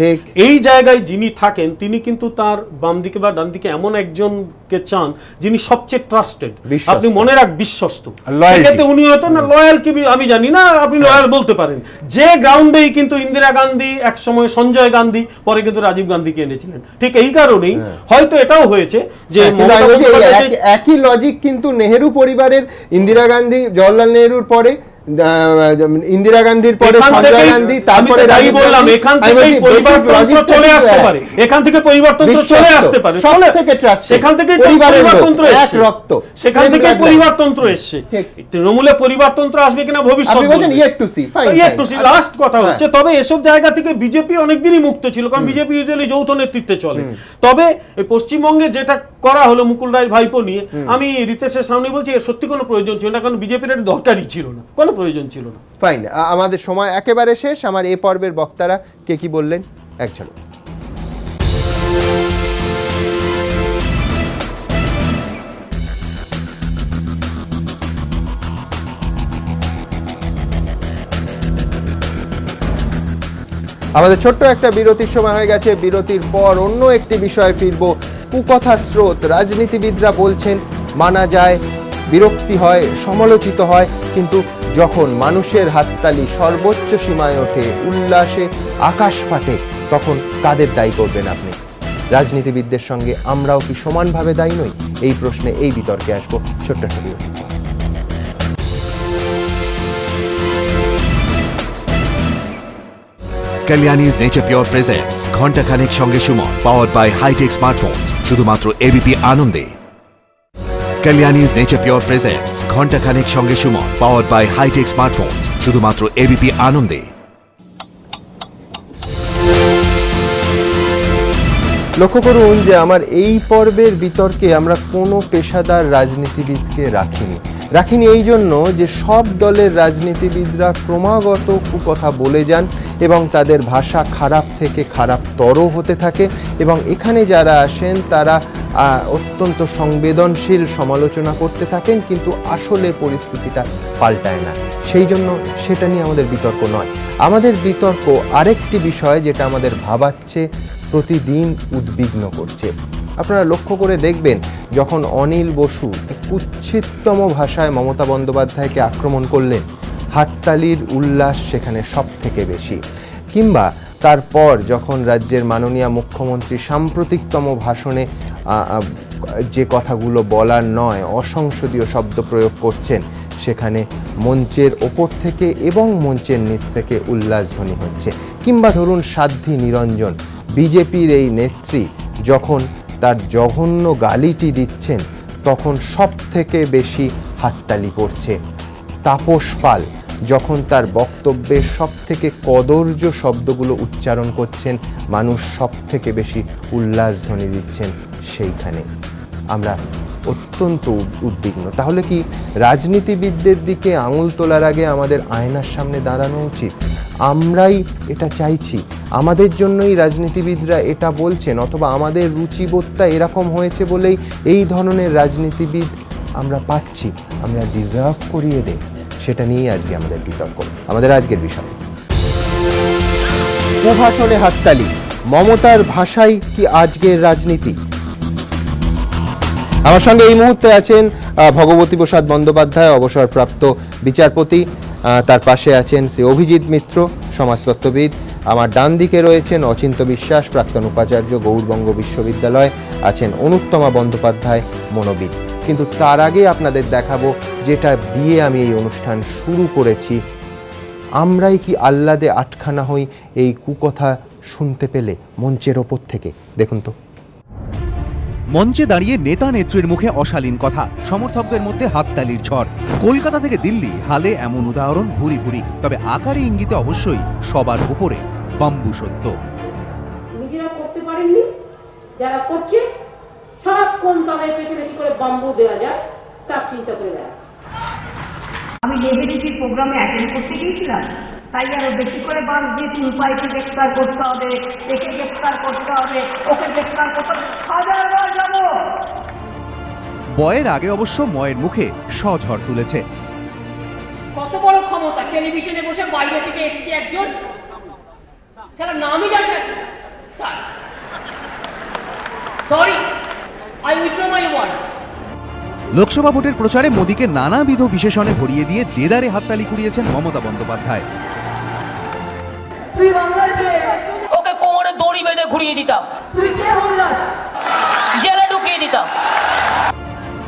Speaker 12: এই জায়গায় যিনি থাকেন তিনি কিন্তু তার বাম দিকে বা ডান দিকে এমন একজনকে চান যিনি সবচেয়ে ট্রাস্টেড, আপনি মনে রাখ বিশ্বস্ত। সেক্ষেত্রে উনি হয়তো না লয়াল কি আমি জানি না, আপনি লয়াল বলতে পারেন। যে গ্রাউন্ডেই কিন্তু ইন্দিরা গান্ধী একসময় সঞ্জয় গান্ধী, পরে কিন্তু রাজীব গান্ধীকে এনেছিলেন। ঠিক এই কারণেই হয়তো এটাও হয়েছে যে
Speaker 1: একই লজিক কিন্তু নেহেরু পরিবারের, ইন্দিরা গান্ধী জওহরলাল নেহেরুর পরে ইন্দিরা গান্ধীর পরে সঞ্জয় গান্ধী, তারপরে
Speaker 12: রাজীব গান্ধী। এখান থেকে পরিবারতন্ত্র চলে আসতে পারে, এখান থেকে পরিবারতন্ত্র চলে আসতে পারে,
Speaker 1: সব থেকে ট্রাস্ট,
Speaker 12: সেখান থেকে পরিবারতন্ত্র এসেছে, রক্ত সেখান থেকে পরিবারতন্ত্র এসেছে। তৃণমূলে পরিবারতন্ত্র আসবে কিনা ভবিষ্যৎ লাস্ট কথা হচ্ছে। তবে এসব জায়গা থেকে বিজেপি অনেকদিনই মুক্ত ছিল, কারণ বিজেপি ইউজুয়ালি যৌথ নেতৃত্বে চলে। তবে পশ্চিমবঙ্গে যেটা করা হলো মুকুল রায়ের ভাইপো নিয়ে, আমি রিতেশের সামনে বলছি এর সত্যি কোনো প্রয়োজন ছিল না, কারণ বিজেপির এটা দরকারই ছিল না, কোনো প্রয়োজন ছিল না।
Speaker 1: ফাইন, আমাদের সময় একেবারে শেষ। আমার এই পর্বের বক্তারা কে কি বললেন একজন। আমাদের ছোট্ট একটা বিরতির সময় হয়ে গেছে। বিরতির পর অন্য একটি বিষয়ে ফিরব। কুকথা স্রোত, রাজনীতিবিদরা বলছেন মানা যায়, বিরক্তি হয়, সমালোচিত হয়, কিন্তু যখন মানুষের হাততালি সর্বোচ্চ সীমায় ওঠে, উল্লাসে আকাশ ফাটে, তখন কাদের দায়ী করবেন আপনি? রাজনীতিবিদদের সঙ্গে আমরাও কি সমানভাবে দায়ী নই? এই প্রশ্নে এই বিতর্কে আসবো ছোট্ট একটা বিরতি।
Speaker 7: Kalyani's Nature Pure presents ঘন্টা খানেক সঙ্গে Suman, powered by high-tech smartphones, শুধুমাত্র ABP আনন্দে। Kalyani's Nature Pure presents ঘন্টা খানেক সঙ্গে Suman, powered by high-tech smartphones, শুধুমাত্র ABP আনন্দে।
Speaker 1: লক্ষ্য করুন যে আমার এই পর্বের বিতর্কে আমরা কোনো পেশাদার রাজনীতিবিদকে রাখিনি এই জন্য যে সব দলের রাজনীতিবিদরা ক্রমাগত কুকথা বলে যান এবং তাদের ভাষা খারাপ থেকে খারাপতর হতে থাকে এবং এখানে যারা আসেন তারা অত্যন্ত সংবেদনশীল সমালোচনা করতে থাকেন, কিন্তু আসলে পরিস্থিতিটা পাল্টায় না। সেই জন্য সেটা নিয়ে আমাদের বিতর্ক নয়। আমাদের বিতর্ক আরেকটি বিষয় যেটা আমাদের ভাবাচ্ছে, প্রতিদিন উদ্বিগ্ন করছে। আপনারা লক্ষ্য করে দেখবেন, যখন অনিল বসু কুৎসিততম ভাষায় মমতা বন্দ্যোপাধ্যায়কে আক্রমণ করলেন, হাততালির উল্লাস সেখানে সব থেকে বেশি। কিংবা তারপর যখন রাজ্যের মাননীয় মুখ্যমন্ত্রী সাম্প্রতিকতম ভাষণে যে কথাগুলো বলার নয় অসংসদীয় শব্দ প্রয়োগ করছেন, সেখানে মঞ্চের ওপর থেকে এবং মঞ্চের নিচ থেকে উল্লাসধ্বনি হচ্ছে। কিংবা ধরুন সাধ্বী নিরঞ্জন, বিজেপির এই নেত্রী, যখন তার জঘন্য গালিটি দিচ্ছেন তখন সব থেকে বেশি হাততালি পড়ছে। তাপস পাল যখন তার বক্তব্যে সব থেকে কদর্য শব্দগুলো উচ্চারণ করছেন, মানুষ সব থেকে বেশি উল্লাসধ্বনি দিচ্ছেন। সেইখানে আমরা অত্যন্ত উদ্বিগ্ন। তাহলে কি রাজনীতিবিদদের দিকে আঙুল তোলার আগে আমাদের আয়নার সামনে দাঁড়ানো উচিত? আমরাই এটা চাইছি, আমাদের জন্যই রাজনীতিবিদরা এটা বলছেন, অথবা আমাদের রুচিবোধটা এরকম হয়েছে বলেই এই ধরনের রাজনীতিবিদ আমরা পাচ্ছি? আমরা ডিজার্ভ করিয়ে দেই? সেটা নিয়েই আজকে আমাদের বিতর্ক, আমাদের আজকের বিষয়। কুভাষণে হাততালি, মমতার ভাষাই কি আজকের রাজনীতি? আমার সঙ্গে এই মুহূর্তে আছেন ভগবতী প্রসাদ বন্দ্যোপাধ্যায়, অবসরপ্রাপ্ত বিচারপতি। তার পাশে আছেন শ্রী অভিজিৎ মিত্র, সমাজতত্ত্ববিদ। আমার ডান দিকে রয়েছেন অচিন্ত বিশ্বাস, প্রাক্তন উপাচার্য, গৌড়বঙ্গ বিশ্ববিদ্যালয়। আছেন অনুত্তমা বন্দ্যোপাধ্যায়, মনোবিদ। কিন্তু তার আগে আপনাদের দেখাবো যেটা দিয়ে আমি এই অনুষ্ঠান শুরু করেছি, আমরাই কি আহ্লাদে আটখানা হই এই কুকথা শুনতে পেলে মঞ্চের ওপর থেকে? দেখুন তো।
Speaker 2: মঞ্চে দাঁড়িয়ে নেতা নেত্রীর মুখে অশালীন কথা, সমর্থকদের মধ্যে হাততালির ঝড়। কলকাতা থেকে দিল্লি, হালে এমন উদাহরণ ভুরি ভুরি। তবে আকারে ইঙ্গিতে অবশ্যই সবার উপরে বাম্বু সত্য।
Speaker 13: নিজেরা করতে পারেননি, যারা করছে সারাক্ষণ তাদের পেছনে কি করে বাম্বু দেওয়া যায় তার চিন্তা করে বেড়াচ্ছে। আমি লেভেলিটির প্রোগ্রামে অ্যাটেন্ড করতে গিয়েছিলাম, তাই আরো বেশি করে বাস দিয়ে উপায়কে গ্রেফতার করতে হবে, একে গ্রেফতার করতে হবে, ওকে গ্রেফতার করতে হবে, হাজারবার যাবো।
Speaker 2: বয়ের আগে অবশ্য ময়ের মুখে সঝড় তুলেছে।
Speaker 13: কত বড় ক্ষমতা, টেলিভিশনে বসে বাইরে থেকে এসেছে একজন, সারা নামই জানবে sir. Sorry, I withdraw my word.
Speaker 2: Lok Sabha ভোটের প্রচারে মোদীকে নানাবিধ বিশেষণে ভরিয়ে দিয়ে দেদারে হাততালি কুড়িয়েছেন মমতা বন্দ্যোপাধ্যায়।
Speaker 13: ওকে কোমরে দড়ি বেঁধে ঘুরিয়ে দিতাম, জেলে ঢুকিয়ে দিতাম।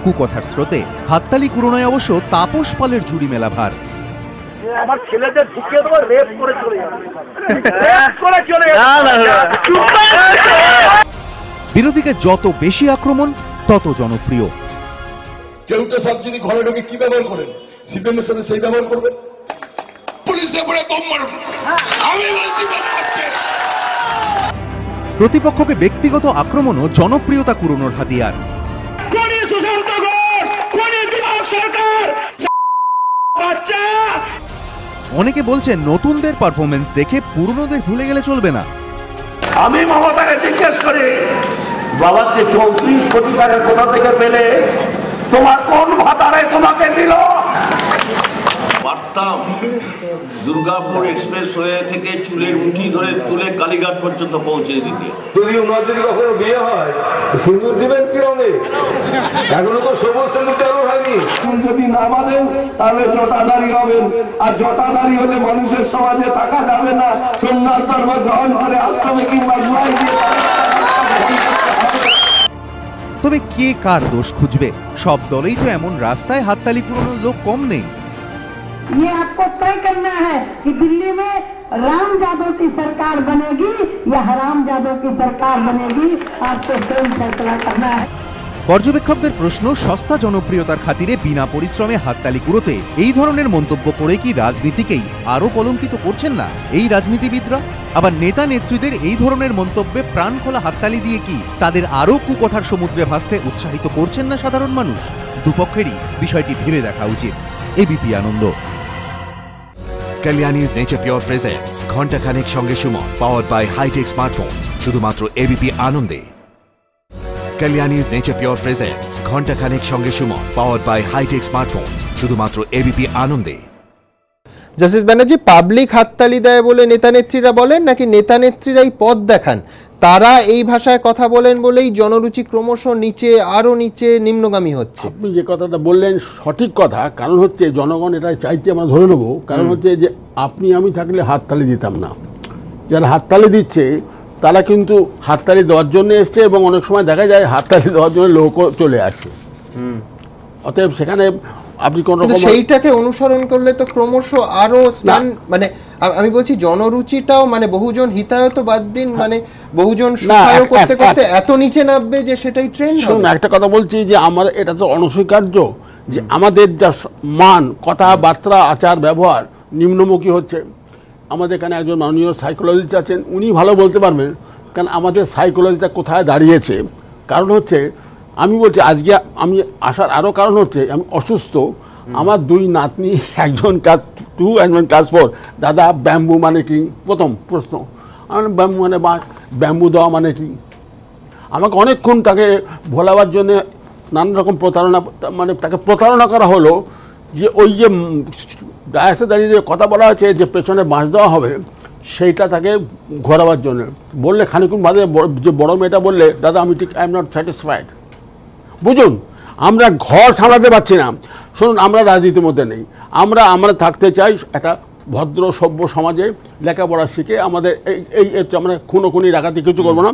Speaker 2: কুকথার স্রোতে হাততালি কুড়োনায় অবশ্য তাপস পালের ঝুড়ি মেলা ভার।
Speaker 3: আমার ছেলেদের ঢুকিয়ে দেবো, রেপ করে চলে যাবে।
Speaker 2: বিরোধীকে যত বেশি আক্রমণ তত জনপ্রিয়।
Speaker 14: কেউটা সব যদি ঘরে ঢোকে কি ব্যবহার করেন? সিপিএম এর সাথে সেই ব্যবহার করবেন। পুলিশে পড়ে বোম মারবে, আমি বলছি
Speaker 2: প্রতিপক্ষকে ব্যক্তিগত আক্রমণও জনপ্রিয়তা কুড়োনোর হাতিয়ার।
Speaker 3: সুশান্ত ঘোষ, বিভাগ সরকার,
Speaker 2: অনেকে বলছেন নতুনদের পারফরমেন্স দেখে পুরনোদের ভুলে গেলে চলবে না।
Speaker 3: আমি মমতাকে জিজ্ঞেস করি, বাবার যে 34 কোটি টাকা কোথা থেকে পেলে, তোমার কোন ভাতারে তোমাকে দিল?
Speaker 15: পারতাম দুর্গাপুর এক্সপ্রেস ওয়ে থেকে চুলের মুঠি ধরে তুলে কালীঘাট পর্যন্ত পৌঁছে দিতে।
Speaker 14: যদি ওনার যদি কখনো বিয়ে হয়, সিঁদুর দিবেন কি রঙে? এখনো তো সবুজ সিঁদুর চালু হয়নি।
Speaker 3: যদি না মানেন তাহলে জটাধারী হবেন, আর জটাধারী হলে মানুষের সমাজে থাকা যাবে না। সন্ন্যাস ধর্ম গ্রহণ করে আশ্রমে কিংবা জুয়াই দিয়ে।
Speaker 2: তবে কে কার দোষ খুঁজবে? সব দলেই তো এমন রাস্তায় হাততালি কুড়োনোর লোক কম নেই।
Speaker 16: ये आपको तय करना है कि दिल्ली में राम यादव की सरकार बनेगी या हराम यादव की सरकार बनेगी, आपको स्वयं फैसला करना है।
Speaker 2: পর্যবেক্ষকদের প্রশ্ন, সস্তা জনপ্রিয়তার খাতিরে বিনা পরিশ্রমে হাততালি কুড়োতে এই ধরনের মন্তব্য করে কি রাজনীতিকেই আরো কলঙ্কিত করছেন না এই রাজনীতিবিদরা? আবার নেতা নেত্রীদের এই ধরনের মন্তব্যে প্রাণ খোলা হাততালি দিয়ে কি তাদের আরো কুকথার সমুদ্রে ভাসতে উৎসাহিত করছেন না সাধারণ মানুষ? দুপক্ষেরই বিষয়টি ভেবে দেখা উচিত। এবিপি আনন্দ।
Speaker 7: Kalyani's Nature Pure presents ঘন্টা খানেক সঙ্গে Suman, powered by High-Tech Smartphones, শুধুমাত্র এবিপি আনন্দে। Kalyani's Nature Pure presents ঘন্টা খানেক সঙ্গে Suman, powered by High-Tech Smartphones, শুধুমাত্র এবিপি আনন্দে।
Speaker 1: জাস্টিস ব্যানার্জি, পাবলিক হাততালি দেয় বলে নেতা নেত্রীরা বলেন, নাকি নেতা নেত্রীরাই পথ দেখান? তারা এই ভাষায় কথা বলেন বলেই জনরুচি ক্রমশ নিচে, আরো নিচে নিম্নগামী হচ্ছে?
Speaker 17: আপনি যে কথাটা বললেন সঠিক কথা, কারণ হচ্ছে জনগণ এটা চাইতে আমরা ধরে নেব। কারণ হচ্ছে যে আপনি আমি থাকলে হাততালি দিতাম না, যারা হাততালি দিচ্ছে তারা কিন্তু হাততালি দেওয়ার জন্য এসছে, এবং অনেক সময় দেখা যায় হাততালি দেওয়ার জন্য লোকও চলে আসে। অতএব সেখানে আপনি কোন রকম
Speaker 1: সেইটাকে অনুসরণ করলে তো ক্রমশ আরো স্থান, মানে আমি বলছি জনরুচিটাও, মানে বহুজন হিতায়ত বাদ দিন, মানে বহুজন সুখায় করতে করতে এত নিচে নামবে যে সেটাই ট্রেন্ড হবে।
Speaker 17: একটা কথা বলছি যে আমার এটা তো অনস্বীকার্য যে আমাদের যা মান, কথাবার্তা, আচার ব্যবহার নিম্নমুখী হচ্ছে। আমাদের এখানে একজন মাননীয় সাইকোলজিস্ট আছেন, উনি ভালো বলতে পারবেন কারণ আমাদের সাইকোলজিটা কোথায় দাঁড়িয়েছে। কারণ হচ্ছে আমি বলছি আজকে আমি আসার আরও কারণ হচ্ছে আমি অসুস্থ। আমার দুই নাতনি, একজন ক্লাস 2 একজন ক্লাস 4। দাদা ব্যাম্বু মানে কি? প্রথম প্রশ্ন। আমার ব্যাম্বু মানে ব্যাম্বু দেওয়া মানে কি? আমাকে অনেকক্ষণ তাকে ভোলাবার জন্যে নানা রকম প্রতারণা, মানে তাকে প্রতারণা করা হলো যে ওই যে ডায়াসে দাঁড়িয়ে যে কথা বলা হয়েছে যে পেছনে বাঁশ দেওয়া হবে, সেইটা তাকে ঘোরাবার জন্য বললে খানিকক্ষণ বাদে যে বড় মেয়েটা বললে, দাদা আমি ঠিক আই এম নট স্যাটিসফাইড। বুঝুন, আমরা ঘর সামলাতে পারছি না। শুনুন, আমরা রাজনীতির মধ্যে নেই, আমরা থাকতে চাই একটা ভদ্র সভ্য সমাজে, লেখাপড়া শিখে আমাদের এই আমরা খুনোখুনি ডাকাতি কিছু করবো না।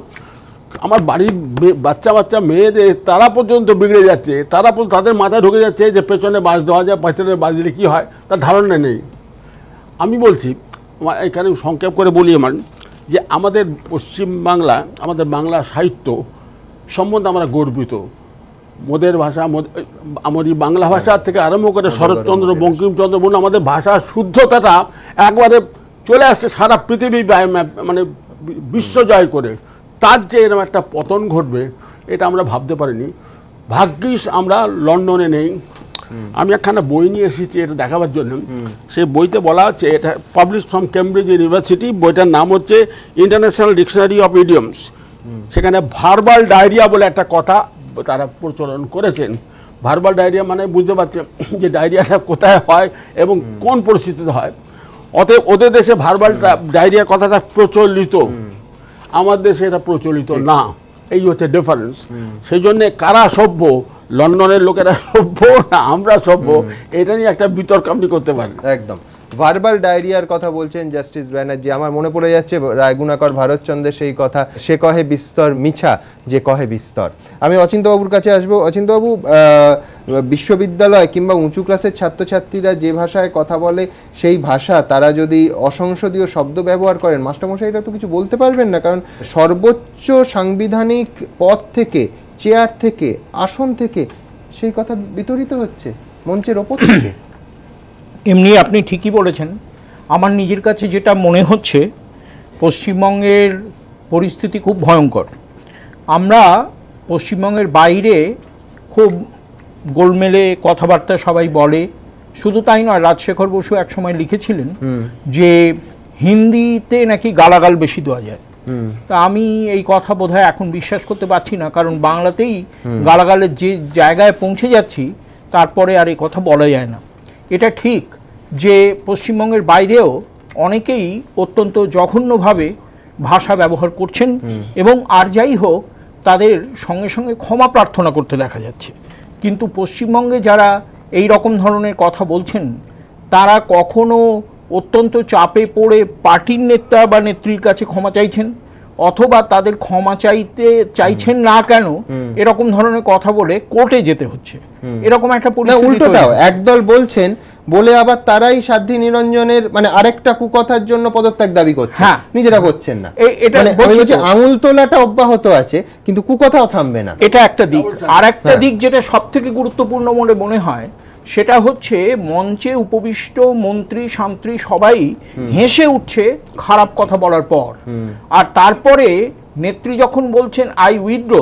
Speaker 17: আমার বাড়ির বাচ্চা মেয়েদের তারা পর্যন্ত বিগড়ে যাচ্ছে, তাদের মাথায় ঢুকে যাচ্ছে যে পেছনে বাস দেওয়া যায়, পেছনে বাস দিলে কী হয় তার ধারণা নেই। আমি বলছি এখানে সংক্ষেপ করে বলি আমার যে আমাদের পশ্চিমবাংলা, আমাদের বাংলা সাহিত্য সম্বন্ধে আমরা গর্বিত। মোদের ভাষা, আমারই বাংলা ভাষা থেকে আরম্ভ করে শরৎচন্দ্র, বঙ্কিমচন্দ্র, আমাদের ভাষার শুদ্ধতাটা একবারে চলে আসছে সারা পৃথিবী, মানে বিশ্ব জয় করে। তার যে এরকম একটা পতন ঘটবে এটা আমরা ভাবতে পারিনি। ভাগ্যিস আমরা লন্ডনে নেই। আমি একখানা বই নিয়ে এসেছি এটা দেখাবার জন্য। সেই বইতে বলা হচ্ছে, এটা পাবলিশ ফ্রম কেমব্রিজ ইউনিভার্সিটি, বইটার নাম হচ্ছে ইন্টারন্যাশনাল ডিকশনারি অফ ইডিয়মস। সেখানে ভার্বাল ডায়রিয়া বলে একটা কথা তারা প্রচলন করেছেন। ভার্বাল ডায়রিয়া মানে বুঝতে পারছেন যে ডায়রিয়াটা কোথায় হয় এবং কোন পরিস্থিতিতে হয়। অতএব ওদের দেশে ভার্বাল ডায়রিয়া কথাটা প্রচলিত, আমার দেশে এটা প্রচলিত না। এই হচ্ছে ডিফারেন্স। সেই জন্যে কারা সভ্য, লন্ডনের লোকেরা সভ্য না আমরা সভ্য, এটা নিয়ে একটা বিতর্ক আপনি করতে পারেন।
Speaker 1: একদম। ভার্বাল ডায়রিয়ার কথা বলছেন জাস্টিস ব্যানার্জি, আমার মনে পড়ে যাচ্ছে রায়গুণাকর ভারতচন্দ্রের সেই কথা, সে কহে বিস্তর মিছা যে কহে বিস্তর। আমি অচিন্তবাবুর কাছে আসবো। অচিন্তবাবু, বিশ্ববিদ্যালয় কিংবা উঁচু ক্লাসের ছাত্রছাত্রীরা যে ভাষায় কথা বলে সেই ভাষা তারা যদি অসংসদীয় শব্দ ব্যবহার করেন, মাস্টারমশাইরা তো কিছু বলতে পারবেন না, কারণ সর্বোচ্চ সাংবিধানিক পদ থেকে, চেয়ার থেকে, আসন থেকে সেই কথা বিতরিত হচ্ছে মঞ্চের ওপর থেকে।
Speaker 18: এমনি আপনি ঠিকই বলেছেন। আমার নিজের কাছে যেটা মনে হচ্ছে, পশ্চিমবঙ্গের পরিস্থিতি খুব ভয়ঙ্কর। আমরা পশ্চিমবঙ্গের বাইরে খুব গোলমেলে কথাবার্তা সবাই বলে, শুধু তাই নয়, রাজশেখর বসু একসময় লিখেছিলেন যে হিন্দিতে নাকি গালাগাল বেশি দেওয়া যায়। তা আমি এই কথা বোধহয় এখন বিশ্বাস করতে পারছি না, কারণ বাংলাতেই গালাগালের যে জায়গায় পৌঁছে যাচ্ছি তারপরে আর এই কথা বলা যায় না। এটা ঠিক যে পশ্চিমবঙ্গের বাইরেও অনেকেই অত্যন্ত জঘন্যভাবে ভাষা ব্যবহার করছেন, এবং আর যাই হোক তাদের সঙ্গে সঙ্গে ক্ষমা প্রার্থনা করতে দেখা যাচ্ছে। কিন্তু পশ্চিমবঙ্গে যারা এই রকম ধরনের কথা বলছেন তারা কখনো অত্যন্ত চাপে পড়ে পার্টির নেতা বা নেত্রীর কাছে ক্ষমা চাইছেন, অথবা তাদের ক্ষমা চাইছেন না কেন এরকম ধরনের কথা বলে কোর্টে যেতে হচ্ছে, এরকম একটা পরিস্থিতি।
Speaker 1: উল্টোটাও একদল বলছেন বলে আবার তারাই সাধ্বী নিরঞ্জনের মানে আরেকটা কুকথার জন্য পদত্যাগ দাবি করছে, নিজেরা করছেন না। আঙুল তোলাটা অব্যাহত আছে, কিন্তু কুকথাও থামবে না।
Speaker 18: এটা একটা দিক। আর একটা দিক যেটা সব থেকে গুরুত্বপূর্ণ বলে মনে হয়, সেটা হচ্ছে মঞ্চে উপবিষ্ট মন্ত্রী সান্ত্রী সবাই হেসে উঠছে খারাপ কথা বলার পর, আর তারপরে নেত্রী যখন বলছেন আই উইথড্র,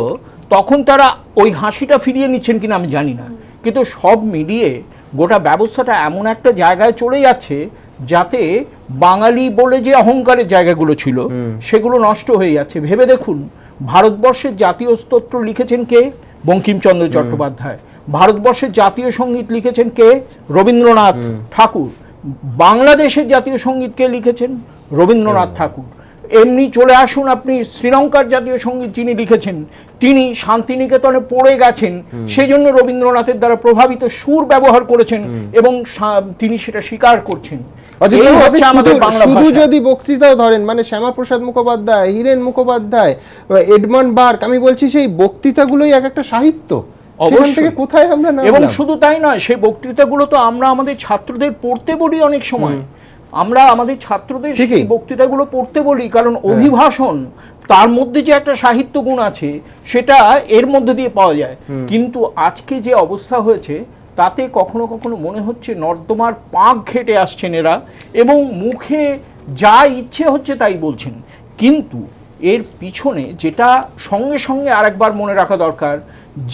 Speaker 18: তখন তারা ওই হাসিটা ফিরিয়ে নিচ্ছেন কিনা আমি জানি না, কিন্তু সব মিলিয়ে গোটা ব্যবস্থাটা এমন একটা জায়গায় চলে যাচ্ছে যাতে বাঙালি বলে যে অহংকারের জায়গাগুলো ছিল সেগুলো নষ্ট হয়ে যাচ্ছে। ভেবে দেখুন, ভারতবর্ষের জাতীয় স্তোত্র লিখেছেন কে? বঙ্কিমচন্দ্র চট্টোপাধ্যায়। ভারতবর্ষের জাতীয় সঙ্গীত লিখেছেন কে? রবীন্দ্রনাথ ঠাকুর। বাংলাদেশের জাতীয় সঙ্গীত কে লিখেছেন? রবীন্দ্রনাথ ঠাকুর। এমনি চলে আসুন আপনি শ্রীলঙ্কার জাতীয় সঙ্গীত যিনি লিখেছেন, তিনি শান্তিনিকেতনে পড়ে গেছেন, সেই জন্য রবীন্দ্রনাথের দ্বারা প্রভাবিত সুর ব্যবহার করেছেন এবং তিনি সেটা স্বীকার করছেন।
Speaker 1: শুধু যদি বক্তৃতাও ধরেন, মানে শ্যামাপ্রসাদ মুখোপাধ্যায়, হীরেন মুখোপাধ্যায়, এডমন্ড বার্ক, আমি বলছি সেই বক্তৃতাগুলোই এক একটা সাহিত্য। কোথায় আমরা না,
Speaker 18: এবং শুধু তাই নয়, সেই বক্তৃতাগুলো তো আমরা আমাদের ছাত্রদের পড়তে বলি অনেক সময়, আমরা আমাদের ছাত্রদের সেই বক্তৃতাগুলো পড়তে বলি, কারণ অভিভাষণ তার মধ্যে যে একটা সাহিত্য গুণ আছে সেটা এর মধ্যে দিয়ে পাওয়া যায়। কিন্তু আজকে যে অবস্থা হয়েছে তাতে কখনো কখনো মনে হচ্ছে নর্দমার পাঁক ঘেটে আসছেন এরা এবং মুখে যা ইচ্ছে হচ্ছে তাই বলছেন। কিন্তু এর পিছনে যেটা সঙ্গে সঙ্গে আরেকবার মনে রাখা দরকার,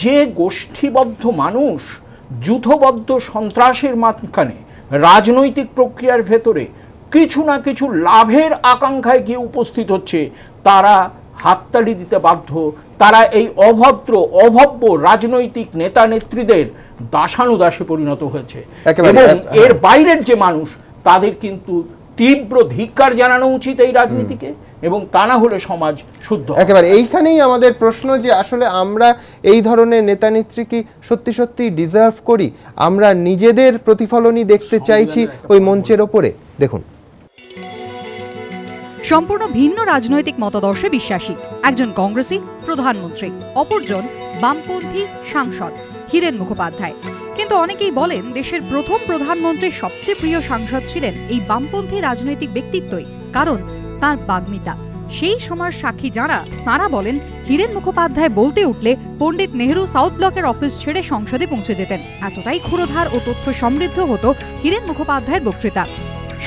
Speaker 18: যে গোষ্ঠীবদ্ধ মানুষ যুথবদ্ধ সন্ত্রাসের মাঝখানে রাজনৈতিক প্রক্রিয়ার ভেতরে কিছু না কিছু লাভের আকাঙ্ক্ষায় গিয়ে উপস্থিত হচ্ছে, তারা হাততালি দিতে বাধ্য। তারা এই অভব্য রাজনৈতিক নেতা নেত্রীদের দাসানুদাসে পরিণত হয়েছে এবং এর বাইরের যে মানুষ তাদের কিন্তু তীব্র ধিক্কার জানানো উচিত এই রাজনীতিকে, এবং তা না হলে সমাজ শুদ্ধ।
Speaker 1: একেবারে এইখানেই আমাদের প্রশ্ন যে আসলে আমরা এই ধরনের নেতা নেত্রী কি সত্যি সত্যি ডিজার্ভ করি? আমরা নিজেদের প্রতিফলনই দেখতে চাইছি ওই মঞ্চের ওপরে। দেখুন,
Speaker 19: সম্পূর্ণ ভিন্ন রাজনৈতিক মতাদর্শে বিশ্বাসী একজন কংগ্রেসী প্রধানমন্ত্রী, অপরজন বামপন্থী সাংসদ হীরেন মুখোপাধ্যায়। কিন্তু অনেকেই বলেন দেশের প্রথম প্রধানমন্ত্রীর সবচেয়ে প্রিয় সাংসদ ছিলেন এই বামপন্থী রাজনৈতিক ব্যক্তিত্বই, কারণ তার বাগ্মিতা। সেই সময়ের সাক্ষী যারা, তারা বলেন হীরেন মুখোপাধ্যায় বলতে উঠলে পণ্ডিত নেহরু সাউথ ব্লকের অফিস ছেড়ে সংসদে পৌঁছে যেতেন। এতটাই ক্ষুরধার ও তথ্য সমৃদ্ধ হতো হীরেন মুখোপাধ্যায়ের বক্তৃতা।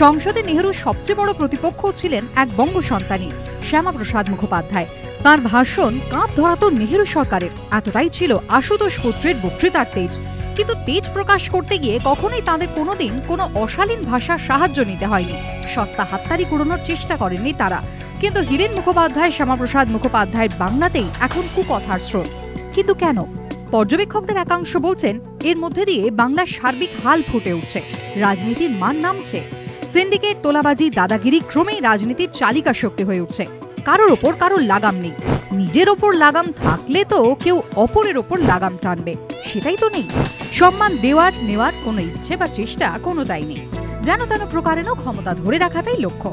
Speaker 19: সংসদে নেহরুর সবচেয়ে বড় প্রতিপক্ষ ছিলেন এক বঙ্গ সন্তানী শ্যামাপ্রসাদ মুখোপাধ্যায়। তার ভাষণ কাঁপ ধরাতো নেহরু সরকারের, এতটাই ছিল আশুতোষ পুত্রের বক্তৃতার তেজ। কিন্তু তেজ প্রকাশ করতে গিয়ে কখনোই তাদের কোনোদিন কোনো অশালীন ভাষার সাহায্য নিতে হয়নি, সস্তা হাততালি কুড়োনোর চেষ্টা করেননি তারা। কিন্তু হীরেন মুখোপাধ্যায় শ্যামাপ্রসাদ মুখোপাধ্যায়ের বাংলাতেই এখন কুকথার স্রোত। কিন্তু কেন? পর্যবেক্ষকদের একাংশ বলছেন এর মধ্যে দিয়ে বাংলার সার্বিক হাল ফুটে উঠছে, রাজনীতির মান নামছে, সিন্ডিকেট, তোলাবাজি, দাদাগিরি ক্রমেই রাজনীতির চালিকা শক্তি হয়ে উঠছে। কারোর ওপর কারোর লাগাম নেই, নিজের ওপর লাগাম থাকলে তো কেউ অপরের ওপর লাগাম টানবে, সেটাই তো নেই। সম্মান দেওয়ার নেওয়ার কোনো ইচ্ছে বা চেষ্টা কোনোটাই নেই, যেন তেন প্রকারেণও ক্ষমতা ধরে রাখাটাই লক্ষ্য।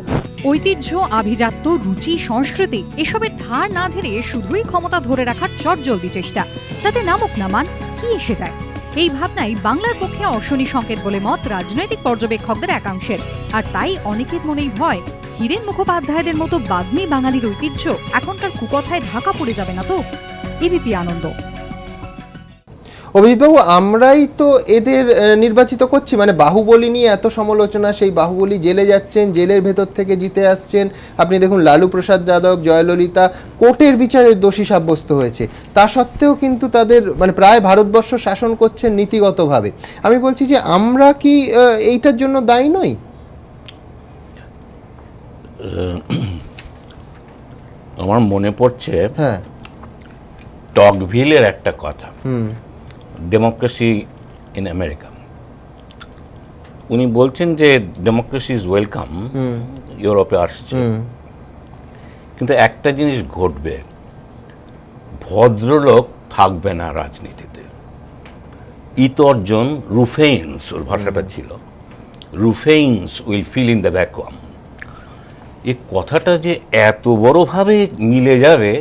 Speaker 19: ঐতিহ্য, আভিজাত্য, রুচি, সংস্কৃতি এসবের ধার না ধরে শুধুই ক্ষমতা ধরে রাখার চটজলদি চেষ্টা, তাতে নামুক না মান কি এসে যায়। এই ভাবনাই বাংলার পক্ষে অশনি সংকেত বলে মত রাজনৈতিক পর্যবেক্ষকদের একাংশের। আর তাই অনেকের মনেই ভয় হীরেন মুখোপাধ্যায়দের মতো বাগ্মী বাঙালির ঐতিহ্য এখনকার কুকথায় ঢাকা পড়ে যাবে না তো। এবিপি আনন্দ।
Speaker 1: অভিজিৎবাবু, আমরাই তো এদের নির্বাচিত করছি, মানে বাহুবলী নিয়ে এত সমালোচনা, সেই বাহুবলী জেলে যাচ্ছেন, জেলের ভেতর থেকে জিতে আসছেন। আপনি দেখুন লালু প্রসাদ যাদব, জয়ললিতা কোর্টের বিচারে দোষী সাব্যস্ত হয়েছে, তা সত্ত্বেও কিন্তু তাদের মানে প্রায় ভারতবর্ষ শাসন করছেন নীতিগতভাবে। আমি বলছি যে আমরা কি এইটার জন্য দায়ী নই?
Speaker 8: আমার মনে পড়ছে টকভিলের একটা কথা, ডেমোক্রেসি ইন আমেরিকা। উনি বলছেন যে ডেমোক্রেসি ইজ ওয়েলকাম, ইউরোপে আসছে, কিন্তু একটা জিনিস ঘটবে, ভদ্রলোক থাকবে না রাজনীতিতে। ইতর্জন রুফেইনস, ওর ভাষাটা ছিল, ruffians will fill in the vacuum. এই কথাটা যে এত বড়ভাবে মিলে যাবে,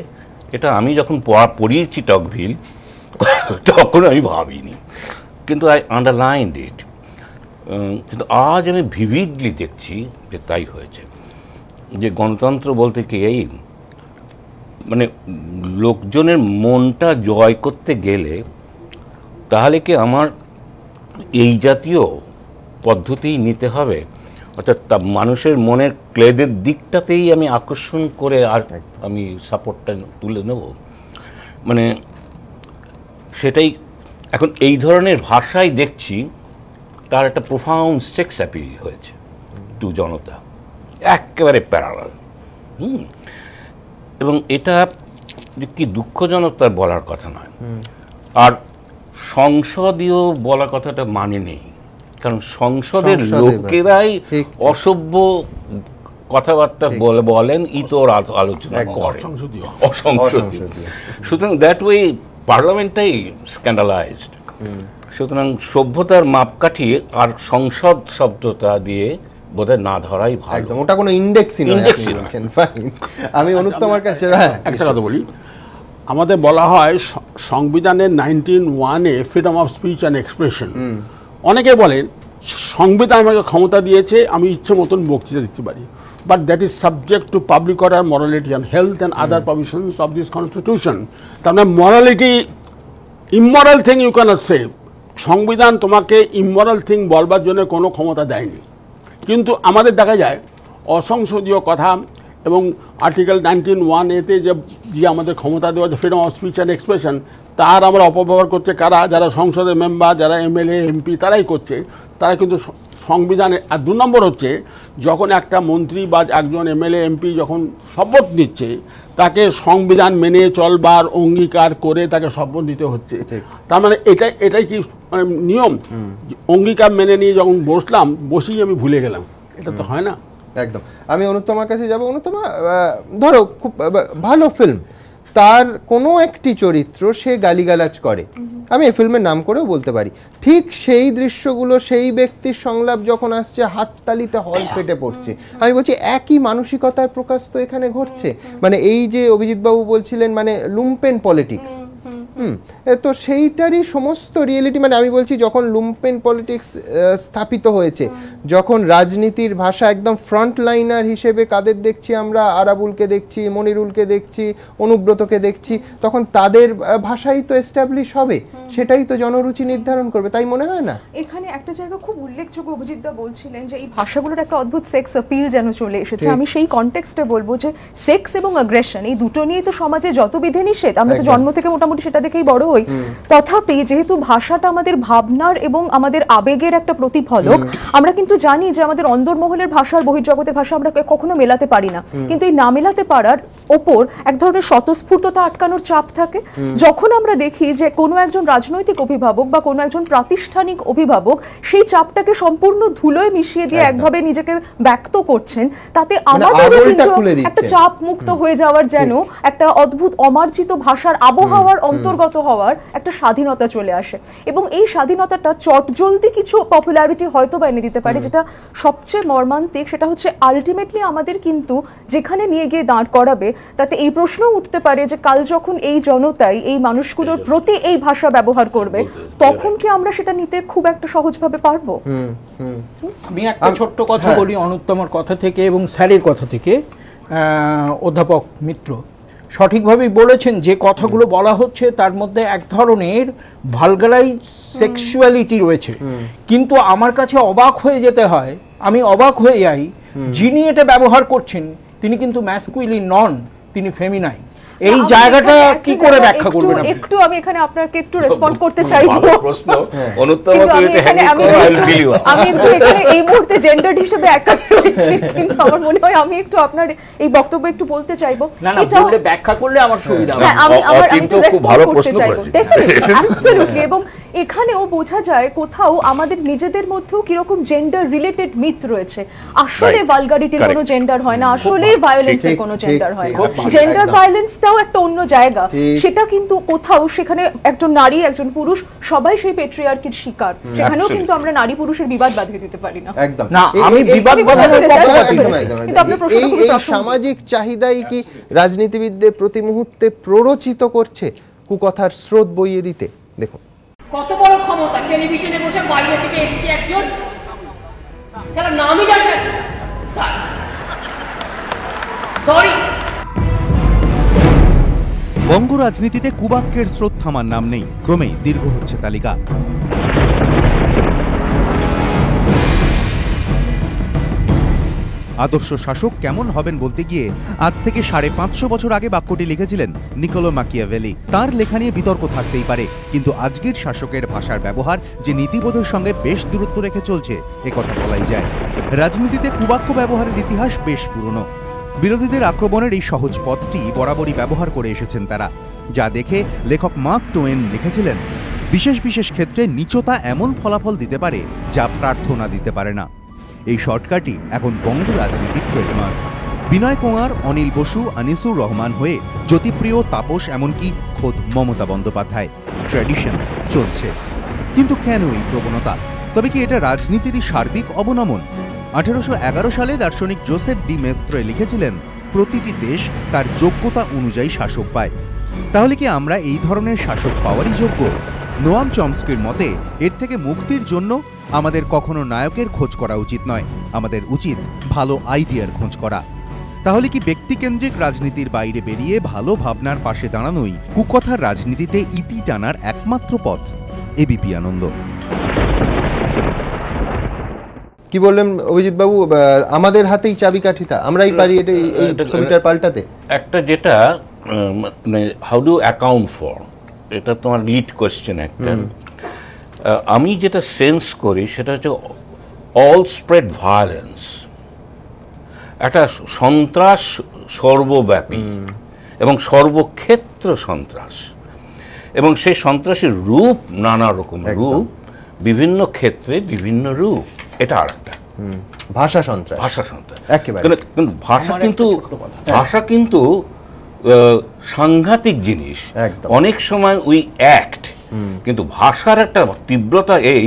Speaker 8: এটা আমি যখন পড়িয়েছি টকভিল তখন আমি ভাবিনি, কিন্তু আই আন্ডারলাইন্ড ইট।
Speaker 20: কিন্তু আজ আমি ভিভিডলি দেখছি যে তাই হয়েছে, যে গণতন্ত্র বলতে কি এই মানে লোকজনের মনটা জয় করতে গেলে তাহলে কি আমার এই জাতীয় পদ্ধতি নিতে হবে, অর্থাৎ মানুষের মনের ক্লেদের দিকটাতেই আমি আকর্ষণ করে আর আমি সাপোর্টটা তুলে নেব, মানে সেটাই এখন এই ধরনের ভাষায় দেখছি তার একটা প্রোফাউন্ড সেক্স অ্যাপিল হয়েছে টু জনতা, একেবারে প্যারালাল। এবং এটা যে কি দুঃখজনক তার বলার কথা নয়। আর সংসদীয় বলা কথাটা মানে নেই, কারণ সংসদের লোকেরাই অসভ্য কথাবার্তা বলেন, ইতর আলোচনা করে অসংসদীয়। সুতরাং দ্যাট ওয়ে পার্লামেন্টটাই স্ক্যান্ডালাইজড। সুতরাং সভ্যতার মাপকাঠি আর সংসদ শব্দটা দিয়ে বোধহয় না ধরাই ভালো।
Speaker 1: একদম, ওটা কোনো ইন্ডেক্সই নয়। আমি অনুত্তমার কাছে
Speaker 17: একটা কথা বলি, আমাদের বলা হয় সংবিধানের 19(1) freedom of speech and expression. অনেকে বলেন সংবিধান আমাকে ক্ষমতা দিয়েছে, আমি ইচ্ছে মতন বক্তৃতা দিতে পারি, but that is subject to public order, morality and health and other provisions of this constitution. তার মানে morality immoral thing you cannot say. সংবিধান তোমাকে ইমরাল থিং বলবার জন্য কোনো ক্ষমতা দেয়নি। কিন্তু আমাদের দেখা যায় অসংসদীয় কথা এবং আর্টিকেল 19(1)(a)তে যে আমাদের ক্ষমতা দেওয়া freedom of speech and expression, তার আমরা অপব্যবহার করছে কারা? যারা সংসদের মেম্বার, যারা এমএলএ এমপি, তারাই করছে। তারা কিন্তু সংবিধানে। আর 2 নম্বর হচ্ছে, যখন একটা মন্ত্রী বা একজন এমএলএ এমপি যখন শপথ নিচ্ছে, তাকে সংবিধান মেনে চলবার অঙ্গীকার করে তাকে শপথ নিতে হচ্ছে। তার মানে এটাই কি মানে নিয়ম? অঙ্গীকার মেনে নিয়ে যখন বসেই আমি ভুলে গেলাম, এটা তো হয় না।
Speaker 1: একদম। আমি অনুত্তমার কাছে যাব। অনুত্তমা, ধরো খুব ভালো ফিল্ম, তার কোনো একটি চরিত্র সে গালিগালাজ করে, আমি এই ফিল্মের নাম করেও বলতে পারি, ঠিক সেই দৃশ্যগুলো সেই ব্যক্তির সংলাপ যখন আসছে হাততালিতে হল ফেটে পড়ছে। আমি বলছি একই মানসিকতার প্রকাশ তো এখানে ঘটছে। মানে এই যে অভিজিৎ বাবু বলছিলেন মানে লুম্পেন পলিটিক্স, তো সেইটারই সমস্ত রিয়েলিটি। মানে আমি বলছি যখন লুম্পেন পলিটিক্স স্থাপিত হয়েছে, যখন রাজনীতির ভাষা একদম ফ্রন্ট লাইনার হিসেবে কাদের দেখছি আমরা, আরাবুলকে দেখছি, মনিরুলকে দেখছি, অনুব্রতকে দেখছি, তখন তাদের ভাষাই তো এস্টাবলিশ হবে, সেটাই তো জনরুচি নির্ধারণ করবে, তাই মনে হয় না?
Speaker 21: এখানে একটা জায়গা খুব উল্লেখযোগ্য, অভিজিৎ দা বলছিলেন যে এই ভাষাগুলোর একটা অদ্ভুত সেক্স অ্যাপিল যেন চলে এসেছে। আমি সেই কনটেক্সটে বলবো যে সেক্স এবং অ্যাগ্রেশন এই দুটো নিয়ে তো সমাজে যত বিধিনিষেধ, আমরা তো জন্ম থেকে মোটামুটি সেটা দেখেই বড় হই। তথাপি যেহেতু ভাষাটা আমাদের ভাবনার এবং আমাদের আবেগের একটা প্রতিফলক, আমরা কিন্তু জানি যে আমাদের অন্দরমহলের ভাষা আর বহির্জগতের ভাষা আমরা কখনো মেলাতে পারি না। কিন্তু এই না মেলাতে পারার ওপর এক ধরনের স্বতঃস্ফূর্ততা আটকানোর চাপ থাকে। যখন আমরা দেখি যে কোনো একজন রাজনৈতিক অভিভাবক বা কোনো একজন প্রাতিষ্ঠানিক অভিভাবক সেই চাপটাকে সম্পূর্ণ ধুলোয় মিশিয়ে দিয়ে একভাবে নিজেকে ব্যক্ত করছেন, তাতে আমাদের একটা চাপ মুক্ত হয়ে যাওয়ার যেন একটা অদ্ভুত অমার্জিত ভাষার আবহাওয়ার অন্তর্গত হওয়ার একটা স্বাধীনতা চলে আসে। এবং এই স্বাধীনতাটা চটজলদি কিছু পপুলারিটি হয়তো বা এনে দিতে পারে, যেটা সবচেয়ে মর্মান্তিক সেটা হচ্ছে আলটিমেটলি আমাদের কিন্তু যেখানে নিয়ে গিয়ে দাঁড় করাবে, তাতে এই প্রশ্ন উঠতে পারে যে কাল যখন এই জনতাই এই মানুষগুলোর প্রতি এই ভাষা ব্যবহার করবে, তখন কি আমরা সেটা নিতে খুব একটা সহজভাবে পারবো?
Speaker 18: আমি একটা ছোট্ট কথা বলি অনুত্তমার কথা থেকে এবং স্যারের কথা থেকে। অধ্যাপক মিত্র সঠিকভাবেই বলেছেন, যে কথাগুলো বলা হচ্ছে তার মধ্যে এক ধরনের ভালগারাইজ সেক্সুয়ালিটি রয়েছে। কিন্তু আমার কাছে অবাক হয়ে যেতে হয়, আমি অবাক হয়ে যাই, যিনি এটা ব্যবহার করছেন তিনি কিন্তু ম্যাসকুইলিন নন, তিনি ফেমিনাইন। এই জায়গাটা কি করে ব্যাখ্যা করবেন?
Speaker 21: একটু আমি এখানে আপনাকে একটু রেসপন্ড করতে চাইবো।
Speaker 20: প্রশ্ন অনুত্তমা, তুই এটা হ্যান্ডেল করো, আই উইল ফিল ইউ।
Speaker 21: আমি একটু এখানে এই মুহূর্তে জেন্ডার হিসেবে একা রয়েছি, কিন্তু আমার মনে হয় আমি একটু আপনার এই বক্তব্য একটু বলতে চাইবো।
Speaker 18: না না, বললে ব্যাখ্যা করলে আমার সুবিধা হবে।
Speaker 21: আমি একটু রেসপন্ড করতে চাইবো, ডেফিনেটলি, অ্যাবসলিউটলি। এবং এখানেও বোঝা যায় কোথাও আমাদের নিজেদের মধ্যেও কিরকম জেন্ডার রিলেটেড মিথ রয়েছে। আসলে ভালগারিটির কোনো জেন্ডার হয় না, আসলে ভায়োলেন্সের কোনো জেন্ডার হয় না। জেন্ডার ভায়োলেন্সটাও একটা অন্য জায়গা, সেটা কিন্তু কোথাও সেখানে একজন নারী একজন পুরুষ সবাই সেই পেট্রিয়ার্কির শিকার, সেখানেও কিন্তু আমরা নারী পুরুষের বিবাদ বাঁধিয়ে দিতে পারি না।
Speaker 1: একদম
Speaker 18: না, আমি বিবাদ বাঁধানোর কথা বলছি,
Speaker 21: কিন্তু আপনার প্রশ্নটা খুব
Speaker 1: এই সামাজিক চাহিদাই কি রাজনীতিবিদদের প্রতি মুহূর্তে প্ররোচিত করছে কুকথার স্রোত বইয়ে দিতে? দেখুন
Speaker 13: কত বড় ক্ষমতা, টেলিভিশনে বসে বাইরে থেকে এসছে একজন সারা নামই জানে না সরি।
Speaker 2: বঙ্গ রাজনীতিতে কুবাক্যের স্রোত থামার নাম নেই, ক্রমেই দীর্ঘ হচ্ছে তালিকা। আদর্শ শাসক কেমন হবেন বলতে গিয়ে আজ থেকে 550 বছর আগে বাক্যটি লিখেছিলেন নিকোলো মাকিয়াভেলি। তার লেখা নিয়ে বিতর্ক থাকতেই পারে, কিন্তু আজকের শাসকের ভাষার ব্যবহার যে নীতিবোধের সঙ্গে বেশ দূরত্ব রেখে চলছে একথা বলাই যায়। রাজনীতিতে কুবাক্য ব্যবহারের ইতিহাস বেশ পুরনো। বিরোধীদের আক্রমণের এই সহজ পথটি বরাবরই ব্যবহার করে এসেছেন তারা, যা দেখে লেখক মার্ক টোয়েন লিখেছিলেন, বিশেষ বিশেষ ক্ষেত্রে নীচতা এমন ফলাফল দিতে পারে যা প্রার্থনা দিতে পারে না। এই শর্টকাটই এখন বঙ্গ রাজনীতির ট্রেডমার্ক। বিনয় কোঁয়ার, অনিল বসু, আনিসুর রহমান হয়ে জ্যোতিপ্রিয়, তাপস, এমনকি খোদ মমতা বন্দ্যোপাধ্যায়। ট্র্যাডিশন চলছে, কিন্তু কেন এই প্রবণতা? তবে কি এটা রাজনীতিরই সার্বিক অবনমন? 1811 সালে দার্শনিক জোসেফ ডি মেস্ত্রে লিখেছিলেন, প্রতিটি দেশ তার যোগ্যতা অনুযায়ী শাসক পায়। তাহলে কি আমরা এই ধরনের শাসক পাওয়ারই যোগ্য? নোয়াম চমস্কির মতে এর থেকে মুক্তির জন্য আমাদের কখনো নায়কের খোঁজ করা উচিত নয়, আমাদের উচিত ভালো আইডিয়ার খোঁজ করা। তাহলে কি ব্যক্তিকেন্দ্রিক রাজনীতির বাইরে বেরিয়ে ভালো ভাবনার পাশে দাঁড়ানোই কুকথার রাজনীতিতে ইতি টানার একমাত্র পথ? এবিপি আনন্দ।
Speaker 1: কি বললেন অভিজিৎ বাবু, আমাদের হাতেই চাবিকাঠিটা, আমরাই পারি এটা এই ছবিটার পাল্টাতে?
Speaker 20: একটা যেটা মানে হাউ ডু অ্যাকাউন্ট ফর, এটা তোমার লিড কোয়েশ্চেন একটা। আমি যেটা সেন্স করি সেটা হচ্ছে অল স্প্রেড ভায়োলেন্স, একটা সন্ত্রাস সর্বব্যাপী এবং সর্বক্ষেত্র সন্ত্রাস, এবং সেই সন্ত্রাসের রূপ নানা রকম রূপ, বিভিন্ন ক্ষেত্রে বিভিন্ন রূপ। এটা আর একটা
Speaker 1: ভাষা সন্ত্রাস,
Speaker 20: ভাষা সন্ত্রাস
Speaker 1: একেবারে।
Speaker 20: কিন্তু ভাষা কিন্তু সাংঘাতিক জিনিস। অনেক সময় উই অ্যাক্ট, কিন্তু ভাষার একটা তীব্রতা এই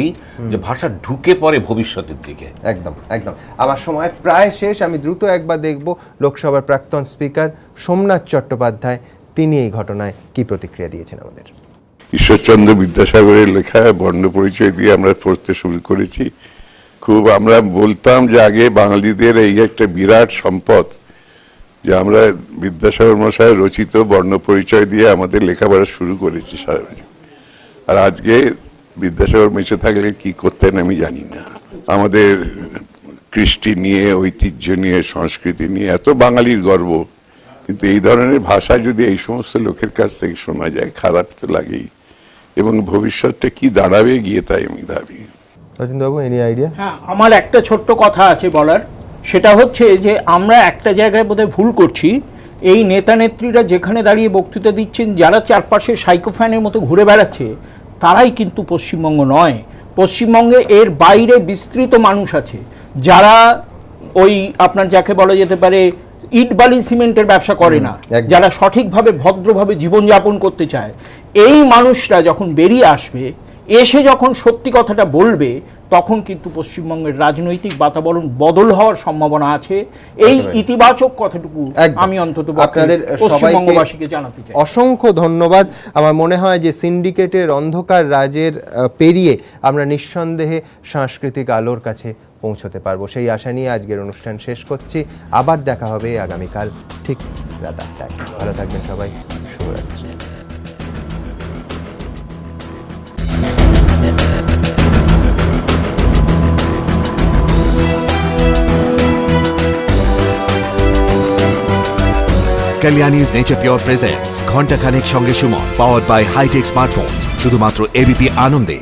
Speaker 20: যে ভাষা ঢুকে পড়ে ভবিষ্যতের দিকে।
Speaker 1: একদম একদম। আমার সময় প্রায় শেষ, আমি দ্রুত একবার দেখব লোকসভার প্রাক্তন স্পিকার সোমনাথ চট্টোপাধ্যায়, তিনি এই ঘটনায় কি প্রতিক্রিয়া দিয়েছেন আমাদের।
Speaker 4: ঈশ্বরচন্দ্র বিদ্যাসাগরের লেখা বর্ণ পরিচয় দিয়ে আমরা পড়তে শুরু করেছি। খুব আমরা বলতাম যে আগে বাঙালিদের এই একটা বিরাট সম্পদ যে আমরা বিদ্যাসাগর মশাই রচিত বর্ণ পরিচয় দিয়ে আমাদের লেখাপড়া শুরু করেছি সারা। আর আজকে বিদ্যাসাগর বেঁচে থাকলে কি করতেন আমি জানি না। আমাদের কৃষ্টি নিয়ে, ঐতিহ্য নিয়ে, সংস্কৃতি নিয়ে এত বাঙালির গর্ব, কিন্তু এই ধরনের ভাষা যদি এই সমস্ত লোকের কাছ থেকে শোনা যায়, খারাপ তো লাগেই। এবং ভবিষ্যৎটা কি দাঁড়াবে গিয়ে তাই আমি ভাবি।
Speaker 1: বাবু, এনি আইডিয়া?
Speaker 18: হ্যাঁ, আমার একটা ছোট্ট কথা আছে বলার, সেটা হচ্ছে যে আমরা একটা জায়গায় বোধহয় ভুল করছি। এই নেতা নেত্রীরা যেখানে দাঁড়িয়ে বক্তৃতা দিচ্ছেন, যারা চারপাশে সাইকোফ্যানের মতো ঘুরে বেড়াচ্ছে, তারাই কিন্তু পশ্চিমবঙ্গ নয়। পশ্চিমবঙ্গে এর বাইরে বিস্তৃত মানুষ আছে, যারা ওই আপনার যাকে বলা যেতে পারে ইট বালি সিমেন্টের ব্যবসা করে না, যারা সঠিকভাবে ভদ্রভাবে জীবনযাপন করতে চায়। এই মানুষরা যখন বেরিয়ে আসবে, এসে যখন সত্যি কথাটা বলবে, তখন কিন্তু পশ্চিমবঙ্গের রাজনৈতিক বাতাবরণ বদল হওয়ার সম্ভাবনা আছে। এই ইতিবাচক কথাটুকু আমি অন্তত
Speaker 1: আপনাদের
Speaker 18: পশ্চিমবঙ্গবাসীকে জানাতে চাই।
Speaker 1: অসংখ্য ধন্যবাদ। আমার মনে হয় যে সিন্ডিকেটের অন্ধকার রাজের পেরিয়ে আমরা নিঃসন্দেহে সাংস্কৃতিক আলোর কাছে পৌঁছতে পারবো, সেই আশা নিয়ে আজকের অনুষ্ঠান শেষ করছি। আবার দেখা হবে আগামীকাল ঠিক রাত 8টায়। ভালো থাকবেন সবাই, শুভরাত্রি।
Speaker 7: Kalyani's Nature Pure presents ঘণ্টাখানেক সঙ্গে Suman, powered by High-Tech Smartphones, শুধুমাত্র এবিপি আনন্দে।